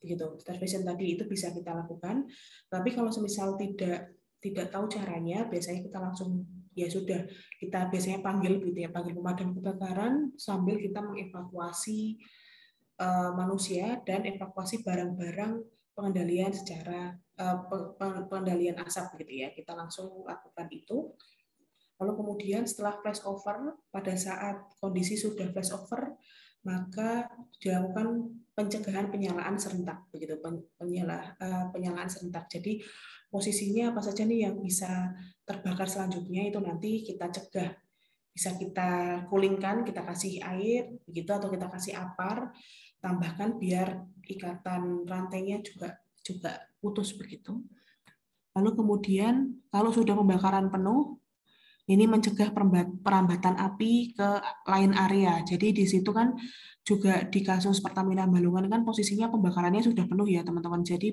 [SPEAKER 1] Begitu. Starvation tadi itu bisa kita lakukan. Tapi kalau semisal tidak tahu caranya, biasanya kita langsung ya sudah, kita biasanya panggil gitu ya, panggil pemadam kebakaran sambil kita mengevakuasi manusia dan evakuasi barang-barang pengendalian secara pengendalian asap gitu ya. Kita langsung lakukan itu. Lalu kemudian setelah flashover, pada saat kondisi sudah flashover, maka dilakukan pencegahan penyalaan serentak begitu, penyalaan serentak. Jadi posisinya apa saja nih yang bisa terbakar selanjutnya itu nanti kita cegah. Bisa kita coolingkan, kita kasih air begitu, atau kita kasih apar, tambahkan biar ikatan rantainya juga putus begitu. Lalu kemudian kalau sudah pembakaran penuh, ini mencegah perambatan api ke lain area. Jadi di situ kan juga di kasus Pertamina Balungan kan posisinya pembakarannya sudah penuh ya teman-teman. Jadi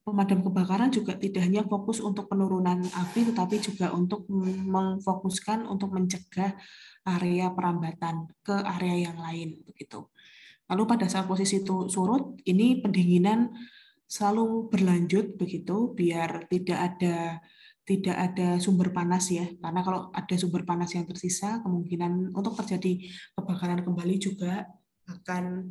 [SPEAKER 1] pemadam kebakaran juga tidak hanya fokus untuk penurunan api, tetapi juga untuk memfokuskan untuk mencegah area perambatan ke area yang lain begitu. Lalu pada saat posisi itu surut, ini pendinginan selalu berlanjut begitu, biar tidak ada sumber panas ya, karena kalau ada sumber panas yang tersisa, kemungkinan untuk terjadi kebakaran kembali juga akan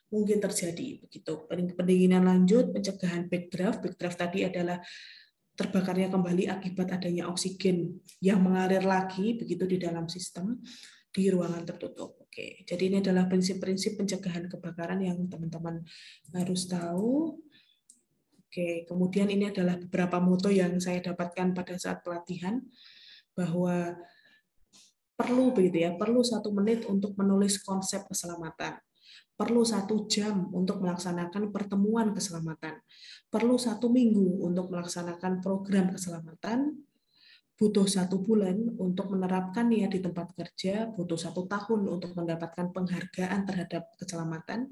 [SPEAKER 1] mungkin terjadi begitu. Pendinginan lanjut, pencegahan backdraft. Backdraft tadi adalah terbakarnya kembali akibat adanya oksigen yang mengalir lagi begitu di dalam sistem di ruangan tertutup. Oke, jadi ini adalah prinsip-prinsip pencegahan kebakaran yang teman-teman harus tahu. Oke, kemudian ini adalah beberapa moto yang saya dapatkan pada saat pelatihan, bahwa perlu begitu ya, perlu 1 menit untuk menulis konsep keselamatan. Perlu 1 jam untuk melaksanakan pertemuan keselamatan. Perlu 1 minggu untuk melaksanakan program keselamatan. Butuh 1 bulan untuk menerapkannya di tempat kerja. Butuh 1 tahun untuk mendapatkan penghargaan terhadap keselamatan.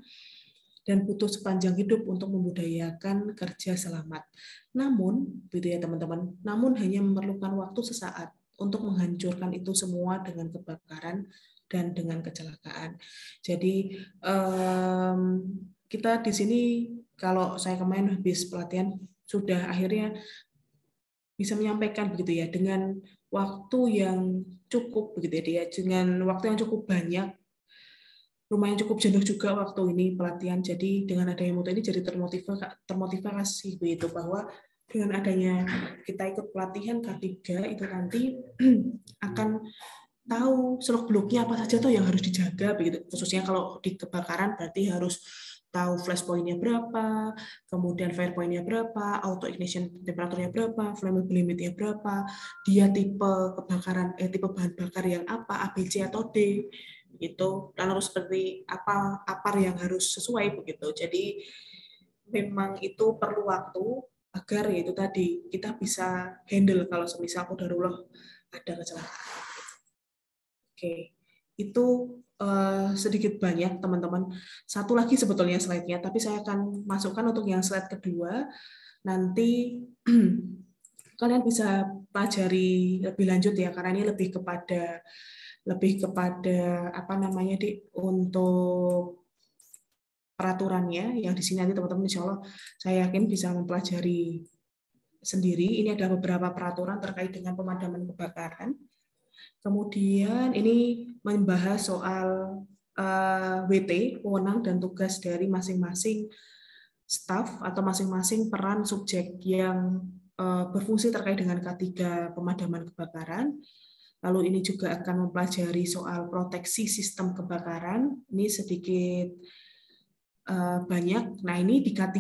[SPEAKER 1] Dan butuh sepanjang hidup untuk membudayakan kerja selamat. Namun, gitu ya teman-teman, namun hanya memerlukan waktu sesaat untuk menghancurkan itu semua dengan kebakaran dan dengan kecelakaan. Jadi kita di sini, kalau saya kemarin habis pelatihan sudah akhirnya bisa menyampaikan begitu ya, dengan waktu yang cukup begitu ya, dengan waktu yang cukup banyak, lumayan cukup jenuh juga waktu ini pelatihan. Jadi dengan adanya moto ini jadi termotivasi begitu, bahwa dengan adanya kita ikut pelatihan K3 itu nanti akan tahu seluk-beluknya apa saja tuh yang harus dijaga begitu. Khususnya kalau di kebakaran berarti harus tahu flash point-nya berapa, kemudian fire point-nya berapa, auto ignition temperaturnya berapa, flammable limit-nya berapa, dia tipe kebakaran tipe bahan bakar yang apa, A, B, C atau D gitu. Dan harus seperti apa apar yang harus sesuai begitu. Jadi memang itu perlu waktu agar ya itu tadi kita bisa handle kalau semisal qadarullah ada kecelakaan. Oke, itu sedikit banyak teman-teman. Satu lagi sebetulnya slide-nya, tapi saya akan masukkan untuk yang slide kedua. Nanti kalian bisa pelajari lebih lanjut ya, karena ini lebih kepada apa namanya untuk peraturannya yang di sini nanti teman-teman insya Allah saya yakin bisa mempelajari sendiri. Ini ada beberapa peraturan terkait dengan pemadaman kebakaran. Kemudian ini membahas soal WT, wewenang dan tugas dari masing-masing staf atau masing-masing peran subjek yang berfungsi terkait dengan K3 pemadaman kebakaran. Lalu ini juga akan mempelajari soal proteksi sistem kebakaran. Ini sedikit banyak. Nah, ini di K3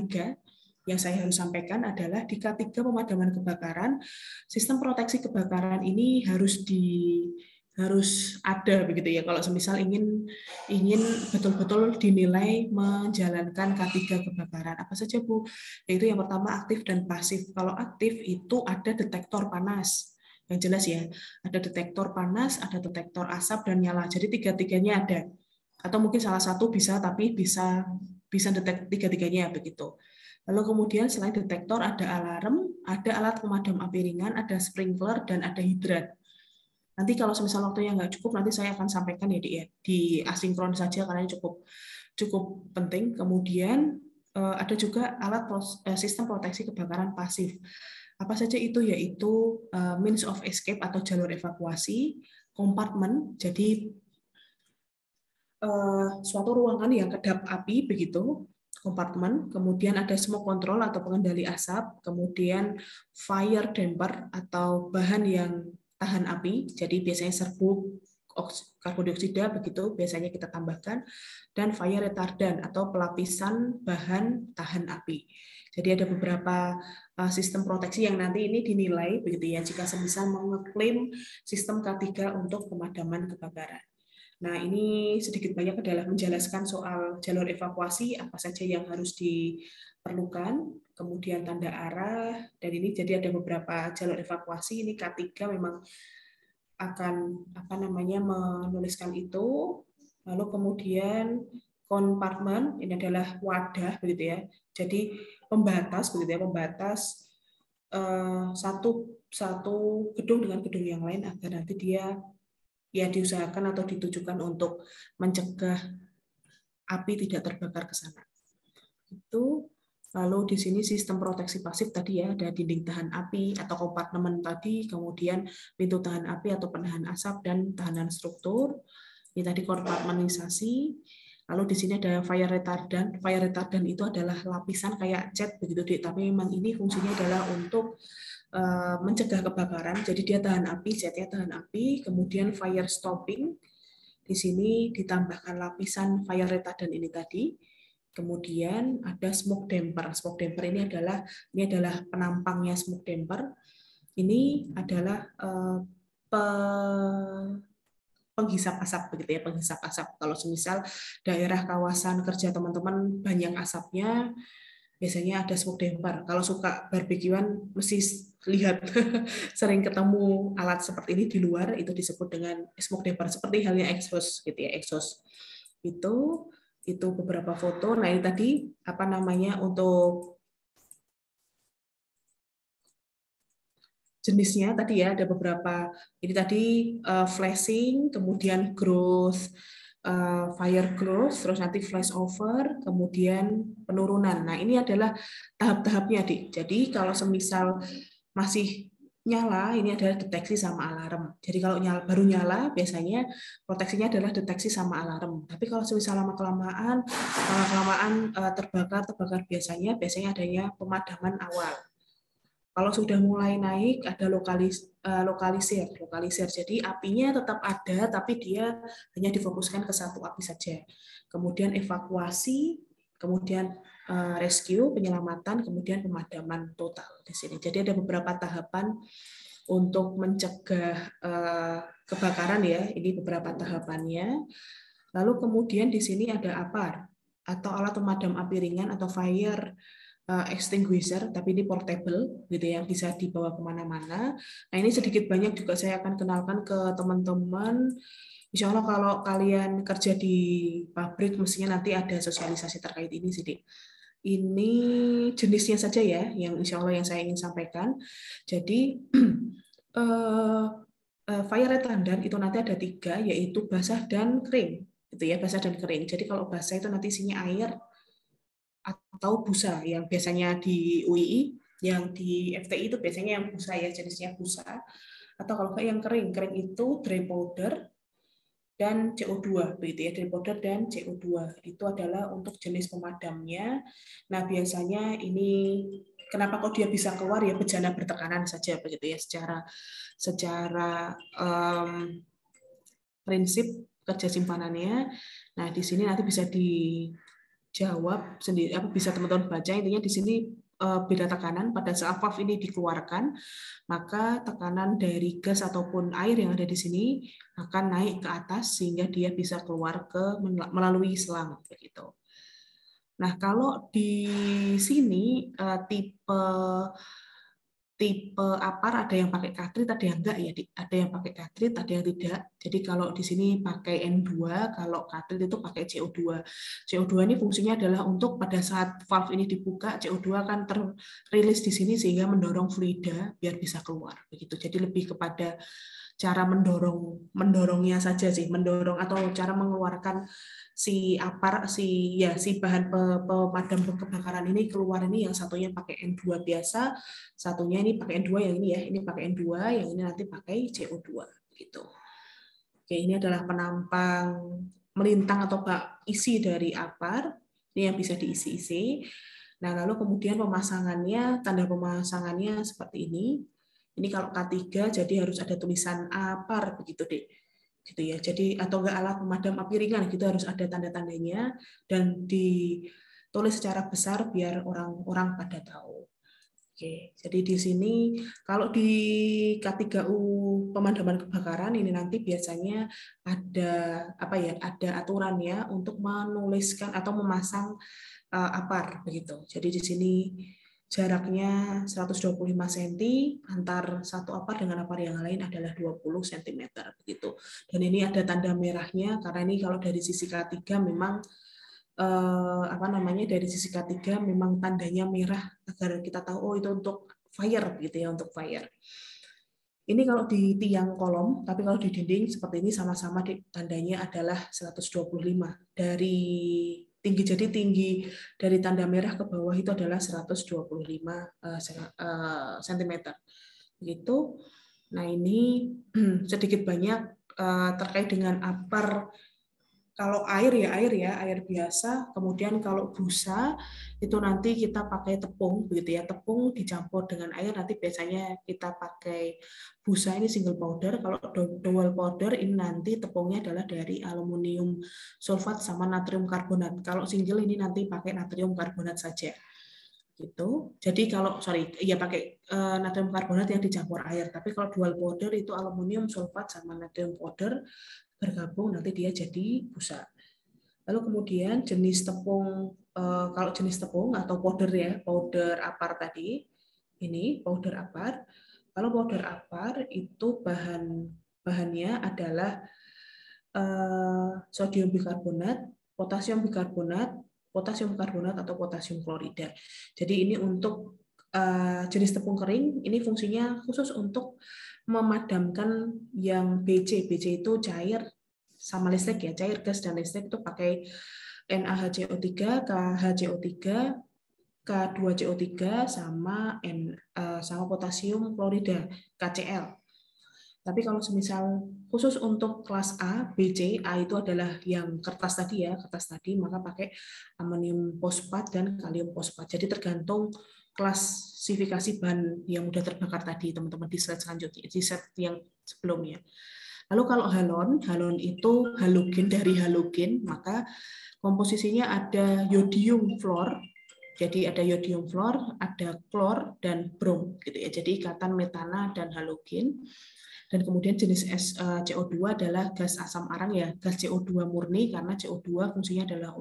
[SPEAKER 1] yang saya harus sampaikan adalah di K3 pemadaman kebakaran, sistem proteksi kebakaran ini harus ada begitu ya. Kalau semisal ingin betul-betul dinilai menjalankan K3 kebakaran. Apa saja Bu? Yaitu yang pertama aktif dan pasif. Kalau aktif itu ada detektor panas. Yang jelas ya, ada detektor panas, ada detektor asap dan nyala. Jadi tiga-tiganya ada. Atau mungkin salah satu bisa tapi bisa bisa detek tiga-tiganya begitu. Lalu kemudian selain detektor ada alarm, ada alat pemadam api ringan, ada sprinkler, dan ada hidran. Nanti kalau semisal waktunya nggak cukup, nanti saya akan sampaikan ya, di asinkron saja karena cukup penting. Kemudian ada juga alat sistem proteksi kebakaran pasif. Apa saja itu? Yaitu means of escape atau jalur evakuasi, kompartemen, jadi suatu ruangan yang kedap api begitu, kompartemen, kemudian ada smoke control atau pengendali asap, kemudian fire damper atau bahan yang tahan api, jadi biasanya serbuk, karbon dioksida begitu biasanya kita tambahkan, dan fire retardant atau pelapisan bahan tahan api. Jadi ada beberapa sistem proteksi yang nanti ini dinilai begitu ya jika semisal mengeklaim sistem K3 untuk pemadaman kebakaran. Nah, ini sedikit banyak adalah menjelaskan soal jalur evakuasi, apa saja yang harus diperlukan, kemudian tanda arah, dan ini jadi ada beberapa jalur evakuasi. Ini K3 memang akan menuliskan itu. Lalu kemudian kompartemen, ini adalah wadah begitu ya. Jadi pembatas begitu ya, pembatas satu gedung dengan gedung yang lain agar nanti dia ya diusahakan atau ditujukan untuk mencegah api tidak terbakar ke sana. Itu. Lalu di sini sistem proteksi pasif tadi ya, ada dinding tahan api atau kompartemen tadi, kemudian pintu tahan api atau penahan asap dan tahanan struktur. Ini tadi kompartemenisasi. Lalu di sini ada fire retardant. Fire retardant itu adalah lapisan kayak cat begitu, tapi memang ini fungsinya adalah untuk mencegah kebakaran. Jadi dia tahan api, catnya tahan api, kemudian fire stopping. Di sini ditambahkan lapisan fire retardant ini tadi. Kemudian ada smoke damper. Smoke damper ini adalah penampangnya smoke damper. Ini adalah penghisap asap begitu ya, penghisap asap. Kalau semisal daerah kawasan kerja teman-teman banyak asapnya, biasanya ada smoke damper. Kalau suka barbekyuan mesti lihat sering ketemu alat seperti ini di luar, itu disebut dengan smoke damper, seperti halnya exhaust gitu ya, exhaust. Itu beberapa foto. Nah, ini tadi untuk jenisnya tadi ya ada beberapa. Ini tadi flashing, kemudian growth, fire growth, terus nanti flash over, kemudian penurunan. Nah, ini adalah tahap-tahapnya, Dik. Jadi kalau semisal masih nyala, ini adalah deteksi sama alarm. Jadi kalau baru nyala, biasanya proteksinya adalah deteksi sama alarm. Tapi kalau semisal lama-kelamaan terbakar biasanya adanya pemadaman awal. Kalau sudah mulai naik, ada lokalisir. Jadi apinya tetap ada, tapi dia hanya difokuskan ke satu api saja. Kemudian evakuasi, kemudian rescue, penyelamatan, kemudian pemadaman total di sini. Jadi ada beberapa tahapan untuk mencegah kebakaran ya. Ini beberapa tahapannya. Lalu kemudian di sini ada APAR atau alat pemadam api ringan atau fire extinguisher, tapi ini portable gitu ya, bisa dibawa kemana-mana. Nah, ini sedikit banyak juga saya akan kenalkan ke teman-teman. Insya Allah kalau kalian kerja di pabrik, mestinya nanti ada sosialisasi terkait ini sih, Dik. Ini jenisnya saja ya, yang insya Allah yang saya ingin sampaikan. Jadi fire retardant itu nanti ada 3, yaitu basah dan kering, gitu ya, basah dan kering. Jadi kalau basah itu nanti isinya air atau busa, yang biasanya di UII, yang di FTI itu biasanya yang busa ya, jenisnya busa. Atau kalau yang kering itu dry powder dan CO2 begitu ya, dry powder dan CO2 itu adalah untuk jenis pemadamnya. Nah, biasanya ini kenapa kok dia bisa keluar ya, bejana bertekanan saja begitu ya, secara prinsip kerja simpanannya. Nah, di sini nanti bisa dijawab sendiri, bisa teman-teman baca. Intinya di sini beda tekanan pada saat valve ini dikeluarkan, maka tekanan dari gas ataupun air yang ada di sini akan naik ke atas sehingga dia bisa keluar melalui selang begitu. Nah, kalau di sini tipe tipe APAR ada yang pakai katrit, ada yang enggak ya, ada yang pakai katrit, ada yang tidak. Jadi kalau di sini pakai N2, kalau katrit itu pakai CO2. CO2 ini fungsinya adalah untuk pada saat valve ini dibuka, CO2 akan terrilis di sini sehingga mendorong fluida biar bisa keluar. Begitu. Jadi lebih kepada cara mendorongnya saja sih, mendorong atau cara mengeluarkan si bahan pemadam kebakaran ini keluar. Ini yang satunya pakai N2 biasa, satunya ini pakai N2 yang ini pakai N2, yang ini nanti pakai CO2 gitu. Oke, ini adalah penampang melintang atau isi dari APAR. Ini yang bisa diisi-isi. Nah, lalu kemudian pemasangannya, tanda pemasangannya seperti ini. Ini kalau K3 jadi harus ada tulisan APAR begitu deh. Gitu ya. Jadi atau enggak alat pemadam api ringan gitu harus ada tanda-tandanya dan ditulis secara besar biar orang-orang pada tahu. Oke, jadi di sini kalau di K3U pemadaman kebakaran ini nanti biasanya ada ada aturannya untuk menuliskan atau memasang APAR begitu. Jadi di sini jaraknya 125 cm antar satu APAR dengan APAR yang lain adalah 20 cm begitu. Dan ini ada tanda merahnya karena ini kalau dari sisi K3 memang dari sisi K3 memang tandanya merah agar kita tahu oh itu untuk fire gitu ya, untuk fire. Ini kalau di tiang kolom, tapi kalau di dinding seperti ini sama-sama tandanya adalah 125 dari tinggi, jadi tinggi dari tanda merah ke bawah itu adalah 125 cm. Begitu. Nah, ini sedikit banyak terkait dengan APAR. Kalau air biasa. Kemudian kalau busa itu nanti kita pakai tepung begitu ya. Tepung dicampur dengan air, nanti biasanya kita pakai busa ini single powder. Kalau double powder ini nanti tepungnya adalah dari aluminium sulfat sama natrium karbonat. Kalau single ini nanti pakai natrium karbonat saja. Gitu. Jadi kalau pakai natrium karbonat yang dicampur air. Tapi kalau dual powder itu aluminium sulfat sama natrium powder bergabung, nanti dia jadi busa. Lalu kemudian jenis tepung, kalau jenis tepung atau powder ya, powder APAR tadi, ini powder APAR. Kalau powder APAR itu bahannya adalah sodium bikarbonat, potasium bikarbonat, atau potasium klorida. Jadi ini untuk jenis tepung kering, ini fungsinya khusus untuk memadamkan yang BC. BC itu cair sama listrik ya, cair gas dan listrik itu pakai NaHCO3, KHCO3, K2CO3 sama potasium klorida, KCl. Tapi kalau semisal khusus untuk kelas A, B, C, A itu adalah yang kertas tadi ya, maka pakai amonium fosfat dan kalium fosfat. Jadi tergantung klasifikasi bahan yang mudah terbakar tadi, teman-teman, di slide selanjutnya, di slide yang sebelumnya. Lalu kalau halon itu halogen dari halogen, maka komposisinya ada yodium fluor. Jadi ada yodium fluor, ada klor dan brom gitu ya. Jadi ikatan metana dan halogen. Dan kemudian jenis CO2 adalah gas asam arang ya, gas CO2 murni, karena CO2 fungsinya adalah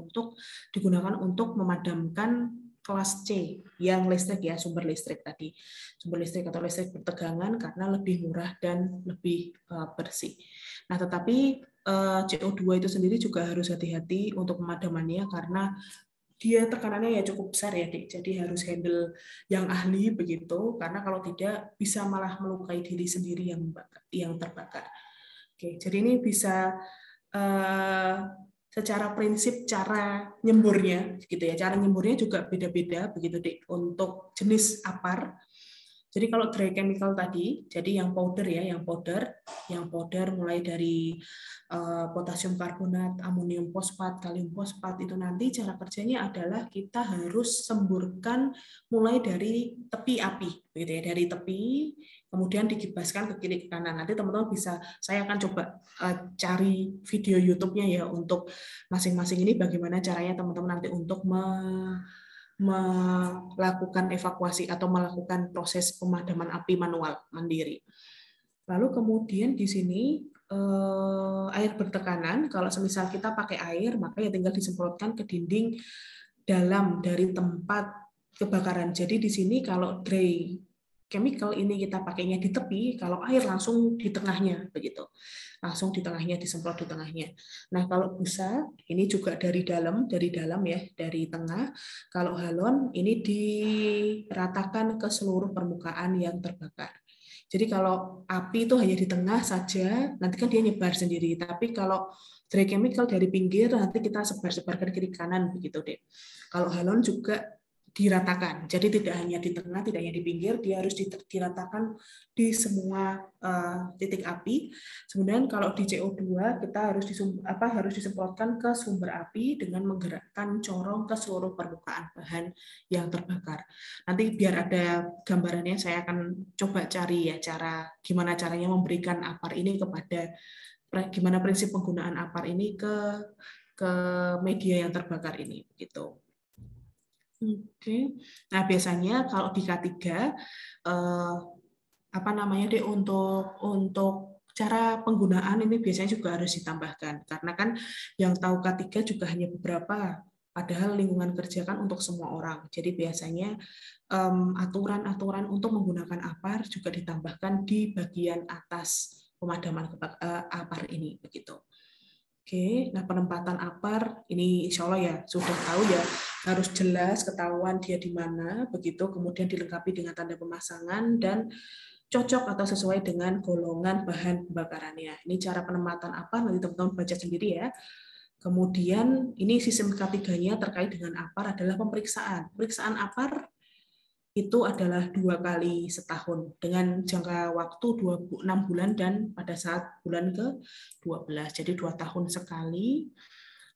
[SPEAKER 1] digunakan untuk memadamkan kelas C yang listrik ya, sumber listrik tadi, sumber listrik atau listrik bertegangan karena lebih murah dan lebih bersih. Nah, tetapi CO2 itu sendiri juga harus hati-hati untuk pemadamannya karena dia tekanannya ya cukup besar ya, Dik. Jadi harus handle yang ahli begitu, karena kalau tidak bisa malah melukai diri sendiri yang terbakar. Oke, jadi ini bisa secara prinsip cara nyemburnya gitu ya. Cara nyemburnya juga beda-beda begitu, Dik, untuk jenis APAR. Jadi kalau dry chemical tadi, jadi yang powder mulai dari potasium karbonat, amonium fosfat, kalium fosfat, itu nanti cara kerjanya adalah kita harus semburkan mulai dari tepi api, gitu ya, dari tepi, kemudian dikibaskan ke kiri ke kanan. Nanti teman-teman bisa, saya akan coba cari video YouTube-nya ya untuk masing-masing ini bagaimana caranya teman-teman nanti untuk melakukan evakuasi atau melakukan proses pemadaman api manual mandiri. Lalu kemudian di sini air bertekanan, kalau semisal kita pakai air, maka ya tinggal disemprotkan ke dinding dalam dari tempat kebakaran. Jadi di sini kalau dry chemical ini kita pakainya di tepi, kalau air langsung di tengahnya begitu. Langsung di tengahnya, disemprot di tengahnya. Nah, kalau busa ini juga dari dalam ya, dari tengah. Kalau halon ini diratakan ke seluruh permukaan yang terbakar. Jadi kalau api itu hanya di tengah saja, nanti kan dia nyebar sendiri. Tapi kalau dry chemical dari pinggir, nanti kita sebar-sebarkan kiri kanan begitu deh. Kalau halon juga diratakan. Jadi tidak hanya di tengah, tidak hanya di pinggir, dia harus diratakan di semua titik api. Kemudian kalau di CO2 kita harus disemprotkan ke sumber api dengan menggerakkan corong ke seluruh permukaan bahan yang terbakar. Nanti biar ada gambarannya, saya akan coba cari ya gimana caranya memberikan apar ini gimana prinsip penggunaan apar ini ke media yang terbakar ini gitu. Oke. Nah, biasanya kalau di K3 untuk cara penggunaan ini biasanya juga harus ditambahkan karena kan yang tahu K3 juga hanya beberapa, padahal lingkungan kerja kan untuk semua orang. Jadi biasanya aturan-aturan untuk menggunakan apar juga ditambahkan di bagian atas pemadaman apar ini begitu. Oke, nah penempatan apar ini insya Allah ya sudah tahu ya, harus jelas ketahuan dia di mana, begitu kemudian dilengkapi dengan tanda pemasangan dan cocok atau sesuai dengan golongan bahan pembakarannya. Ini cara penempatan apar, nanti teman-teman baca sendiri ya. Kemudian ini sistem K3-nya terkait dengan apar adalah pemeriksaan. Pemeriksaan apar itu adalah 2 kali setahun dengan jangka waktu 6 bulan dan pada saat bulan ke-12. Jadi 2 tahun sekali.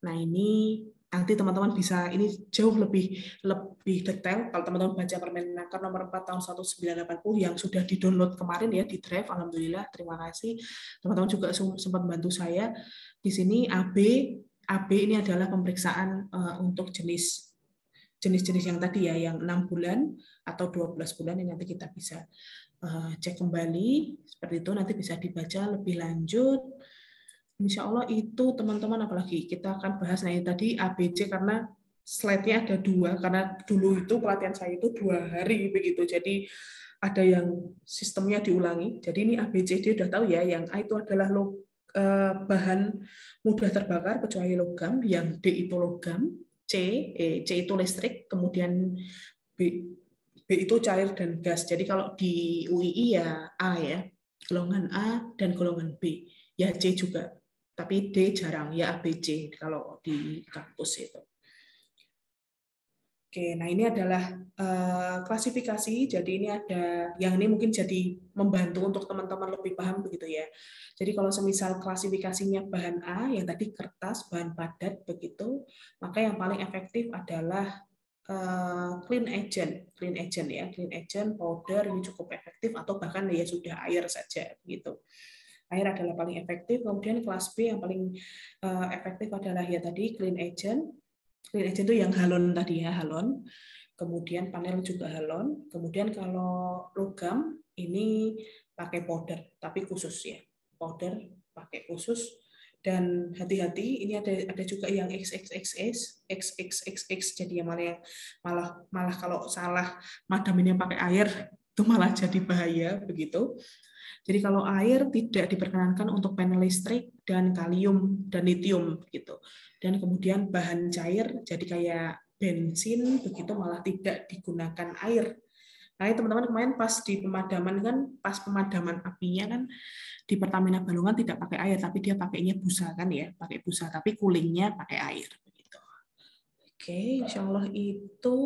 [SPEAKER 1] Nah, ini nanti teman-teman bisa, ini jauh lebih detail kalau teman-teman baca Permenaker nomor 4 tahun 1980 yang sudah di-download kemarin ya di drive. Alhamdulillah, terima kasih. Teman-teman juga sempat bantu saya. Di sini AB ini adalah pemeriksaan untuk jenis-jenis yang tadi ya, yang 6 bulan atau 12 bulan, ini nanti kita bisa cek kembali seperti itu, nanti bisa dibaca lebih lanjut. Insya Allah itu teman-teman, apalagi kita akan bahas nah tadi ABC karena slide-nya ada 2, karena dulu itu pelatihan saya itu 2 hari begitu, jadi ada yang sistemnya diulangi. Jadi ini ABCD udah tahu ya, yang A itu adalah bahan mudah terbakar kecuali logam, yang D itu logam, C itu listrik, kemudian B itu cair dan gas. Jadi kalau di UII ya A ya, golongan A dan golongan B. Ya C juga, tapi D jarang, ya A, B, C kalau di kampus itu. Oke, nah ini adalah klasifikasi. Jadi ini ada yang ini mungkin jadi membantu untuk teman-teman lebih paham begitu ya. Jadi kalau semisal klasifikasinya bahan A yang tadi kertas, bahan padat begitu, maka yang paling efektif adalah clean agent ya, clean agent, powder ini cukup efektif atau bahkan ya sudah air saja begitu. Air adalah paling efektif. Kemudian kelas B yang paling efektif adalah ya tadi clean agent. Clean agent itu yang halon tadi ya, halon. Kemudian panel juga halon. Kemudian kalau logam ini pakai powder, tapi khusus ya. Powder pakai khusus. Dan hati-hati, ini ada juga yang XXXX, jadi yang malah kalau salah madaminnya pakai air itu malah jadi bahaya begitu. Jadi kalau air tidak diperkenankan untuk panel listrik dan kalium dan litium gitu. Dan kemudian bahan cair jadi kayak bensin begitu malah tidak digunakan air. Nah, teman-teman kemarin pas di pemadaman kan, pas pemadaman apinya kan di Pertamina Balongan tidak pakai air, tapi dia pakainya busa kan ya, pakai busa, tapi coolingnya pakai air. Begitu. Oke, insya Allah itu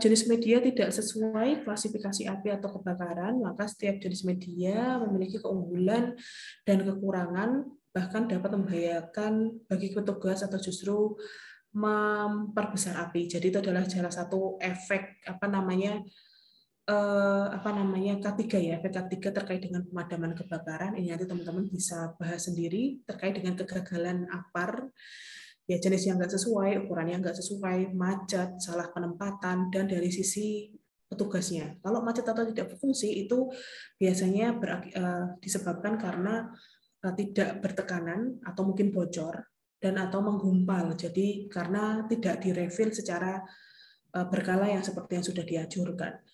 [SPEAKER 1] jenis media tidak sesuai klasifikasi api atau kebakaran, maka setiap jenis media memiliki keunggulan dan kekurangan, bahkan dapat membahayakan bagi petugas atau justru memperbesar api. Jadi itu adalah salah satu efek K3 ya, efek K3 terkait dengan pemadaman kebakaran. Ini nanti teman-teman bisa bahas sendiri terkait dengan kegagalan apar, ya jenis yang nggak sesuai, ukuran yang nggak sesuai, macet, salah penempatan, dan dari sisi petugasnya. Kalau macet atau tidak berfungsi itu biasanya disebabkan karena tidak bertekanan atau mungkin bocor dan atau menggumpal. Jadi karena tidak direfill secara berkala yang seperti yang sudah dianjurkan.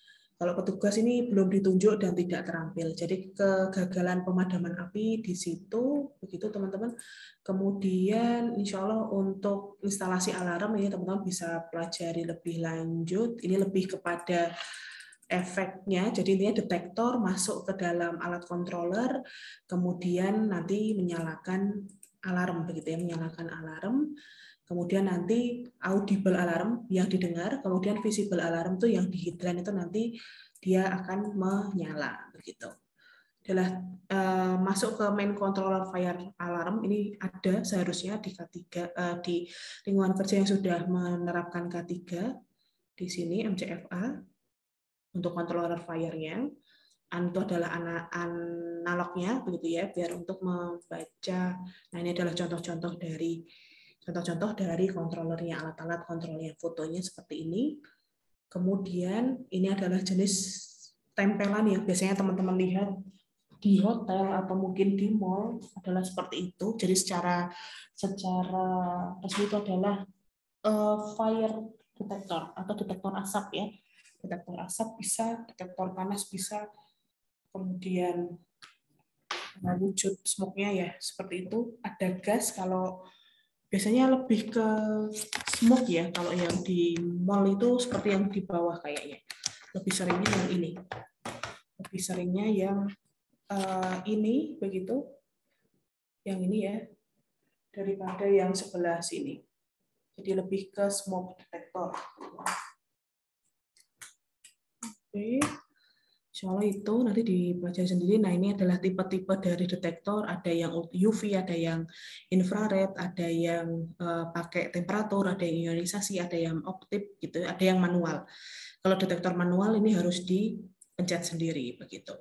[SPEAKER 1] Kalau petugas ini belum ditunjuk dan tidak terampil. Jadi kegagalan pemadaman api di situ, begitu teman-teman. Kemudian insya Allah untuk instalasi alarm ini teman-teman bisa pelajari lebih lanjut. Ini lebih kepada efeknya. Jadi ini detektor masuk ke dalam alat controller, kemudian nanti menyalakan alarm, begitu ya, menyalakan alarm. Kemudian nanti audible alarm yang didengar, kemudian visible alarm itu yang di hidran itu nanti dia akan menyala begitu. Adalah masuk ke main controller fire alarm ini ada seharusnya di K3 di lingkungan kerja yang sudah menerapkan K3 di sini MCFA untuk controller fire-nya. Itu adalah analognya begitu ya, biar untuk membaca. Nah, ini adalah contoh-contoh dari controllernya, alat-alat kontrolnya, fotonya seperti ini. Kemudian ini adalah jenis tempelan yang biasanya teman-teman lihat di hotel atau mungkin di mall adalah seperti itu. Jadi secara resmi itu adalah fire detector atau detektor asap ya. Detektor asap bisa, detektor panas bisa, kemudian wujud smoke-nya ya seperti itu. Ada gas, kalau biasanya lebih ke smoke ya, kalau yang di mall itu seperti yang di bawah kayaknya. Lebih seringnya yang ini. Lebih seringnya yang ini begitu. Yang ini ya, daripada yang sebelah sini. Jadi lebih ke smoke detector. Oke. Soalnya itu nanti dipelajari sendiri. Nah, ini adalah tipe-tipe dari detektor. Ada yang UV, ada yang infrared, ada yang pakai temperatur, ada yang ionisasi, ada yang optik, gitu, ada yang manual. Kalau detektor manual ini harus dipencet sendiri, begitu.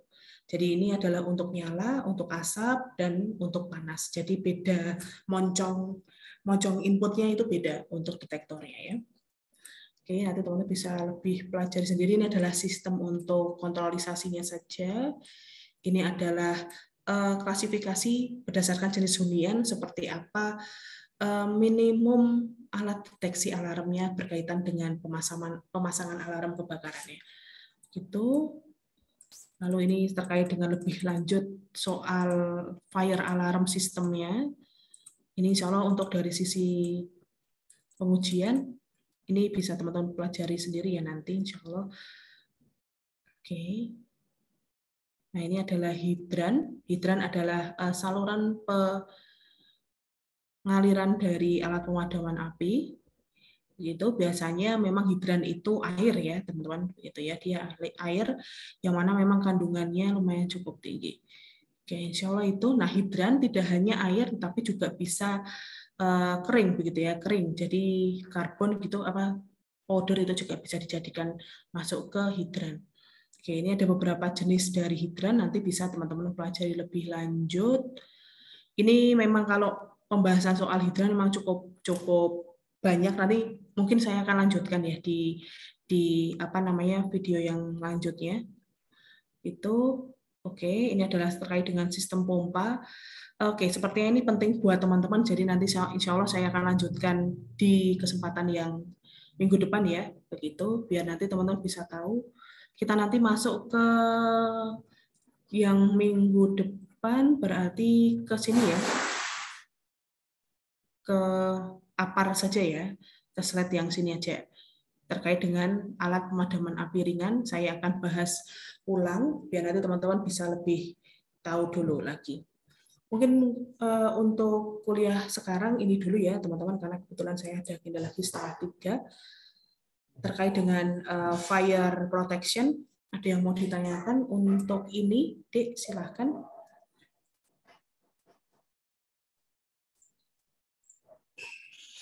[SPEAKER 1] Jadi ini adalah untuk nyala, untuk asap, dan untuk panas. Jadi beda moncong inputnya itu beda untuk detektornya ya. Oke, nanti teman-teman bisa lebih pelajari sendiri. Ini adalah sistem untuk kontrolisasinya saja. Ini adalah klasifikasi berdasarkan jenis hunian seperti apa, minimum alat deteksi alarmnya berkaitan dengan pemasangan alarm kebakarannya. Gitu. Lalu ini terkait dengan lebih lanjut soal fire alarm sistemnya. Ini insya Allah untuk dari sisi pengujian, ini bisa teman-teman pelajari sendiri ya nanti, insya Allah. Oke. Nah, ini adalah hidran. Hidran adalah saluran pengaliran dari alat pemadaman api. Itu biasanya memang hidran itu air ya, teman-teman. Gitu ya, dia air yang mana memang kandungannya lumayan cukup tinggi. Oke, insya Allah itu. Nah, hidran tidak hanya air, tapi juga bisa kering begitu ya, kering. Jadi karbon gitu powder itu juga bisa dijadikan masuk ke hidran. Oke, ini ada beberapa jenis dari hidran, nanti bisa teman-teman pelajari lebih lanjut. Ini memang kalau pembahasan soal hidran memang cukup banyak, nanti mungkin saya akan lanjutkan ya di video yang lanjutnya. Itu oke, ini adalah terkait dengan sistem pompa. Oke, sepertinya ini penting buat teman-teman, jadi nanti insya Allah saya akan lanjutkan di kesempatan yang minggu depan ya, begitu, biar nanti teman-teman bisa tahu. Kita nanti masuk ke yang minggu depan, berarti ke sini ya, ke APAR saja ya, ke slide yang sini aja. Terkait dengan alat pemadaman api ringan, saya akan bahas ulang, biar nanti teman-teman bisa lebih tahu dulu lagi. Mungkin untuk kuliah sekarang ini dulu ya teman-teman, karena kebetulan saya ada agenda lagi setengah 3 terkait dengan fire protection. Ada yang mau ditanyakan untuk ini, Dek, silahkan.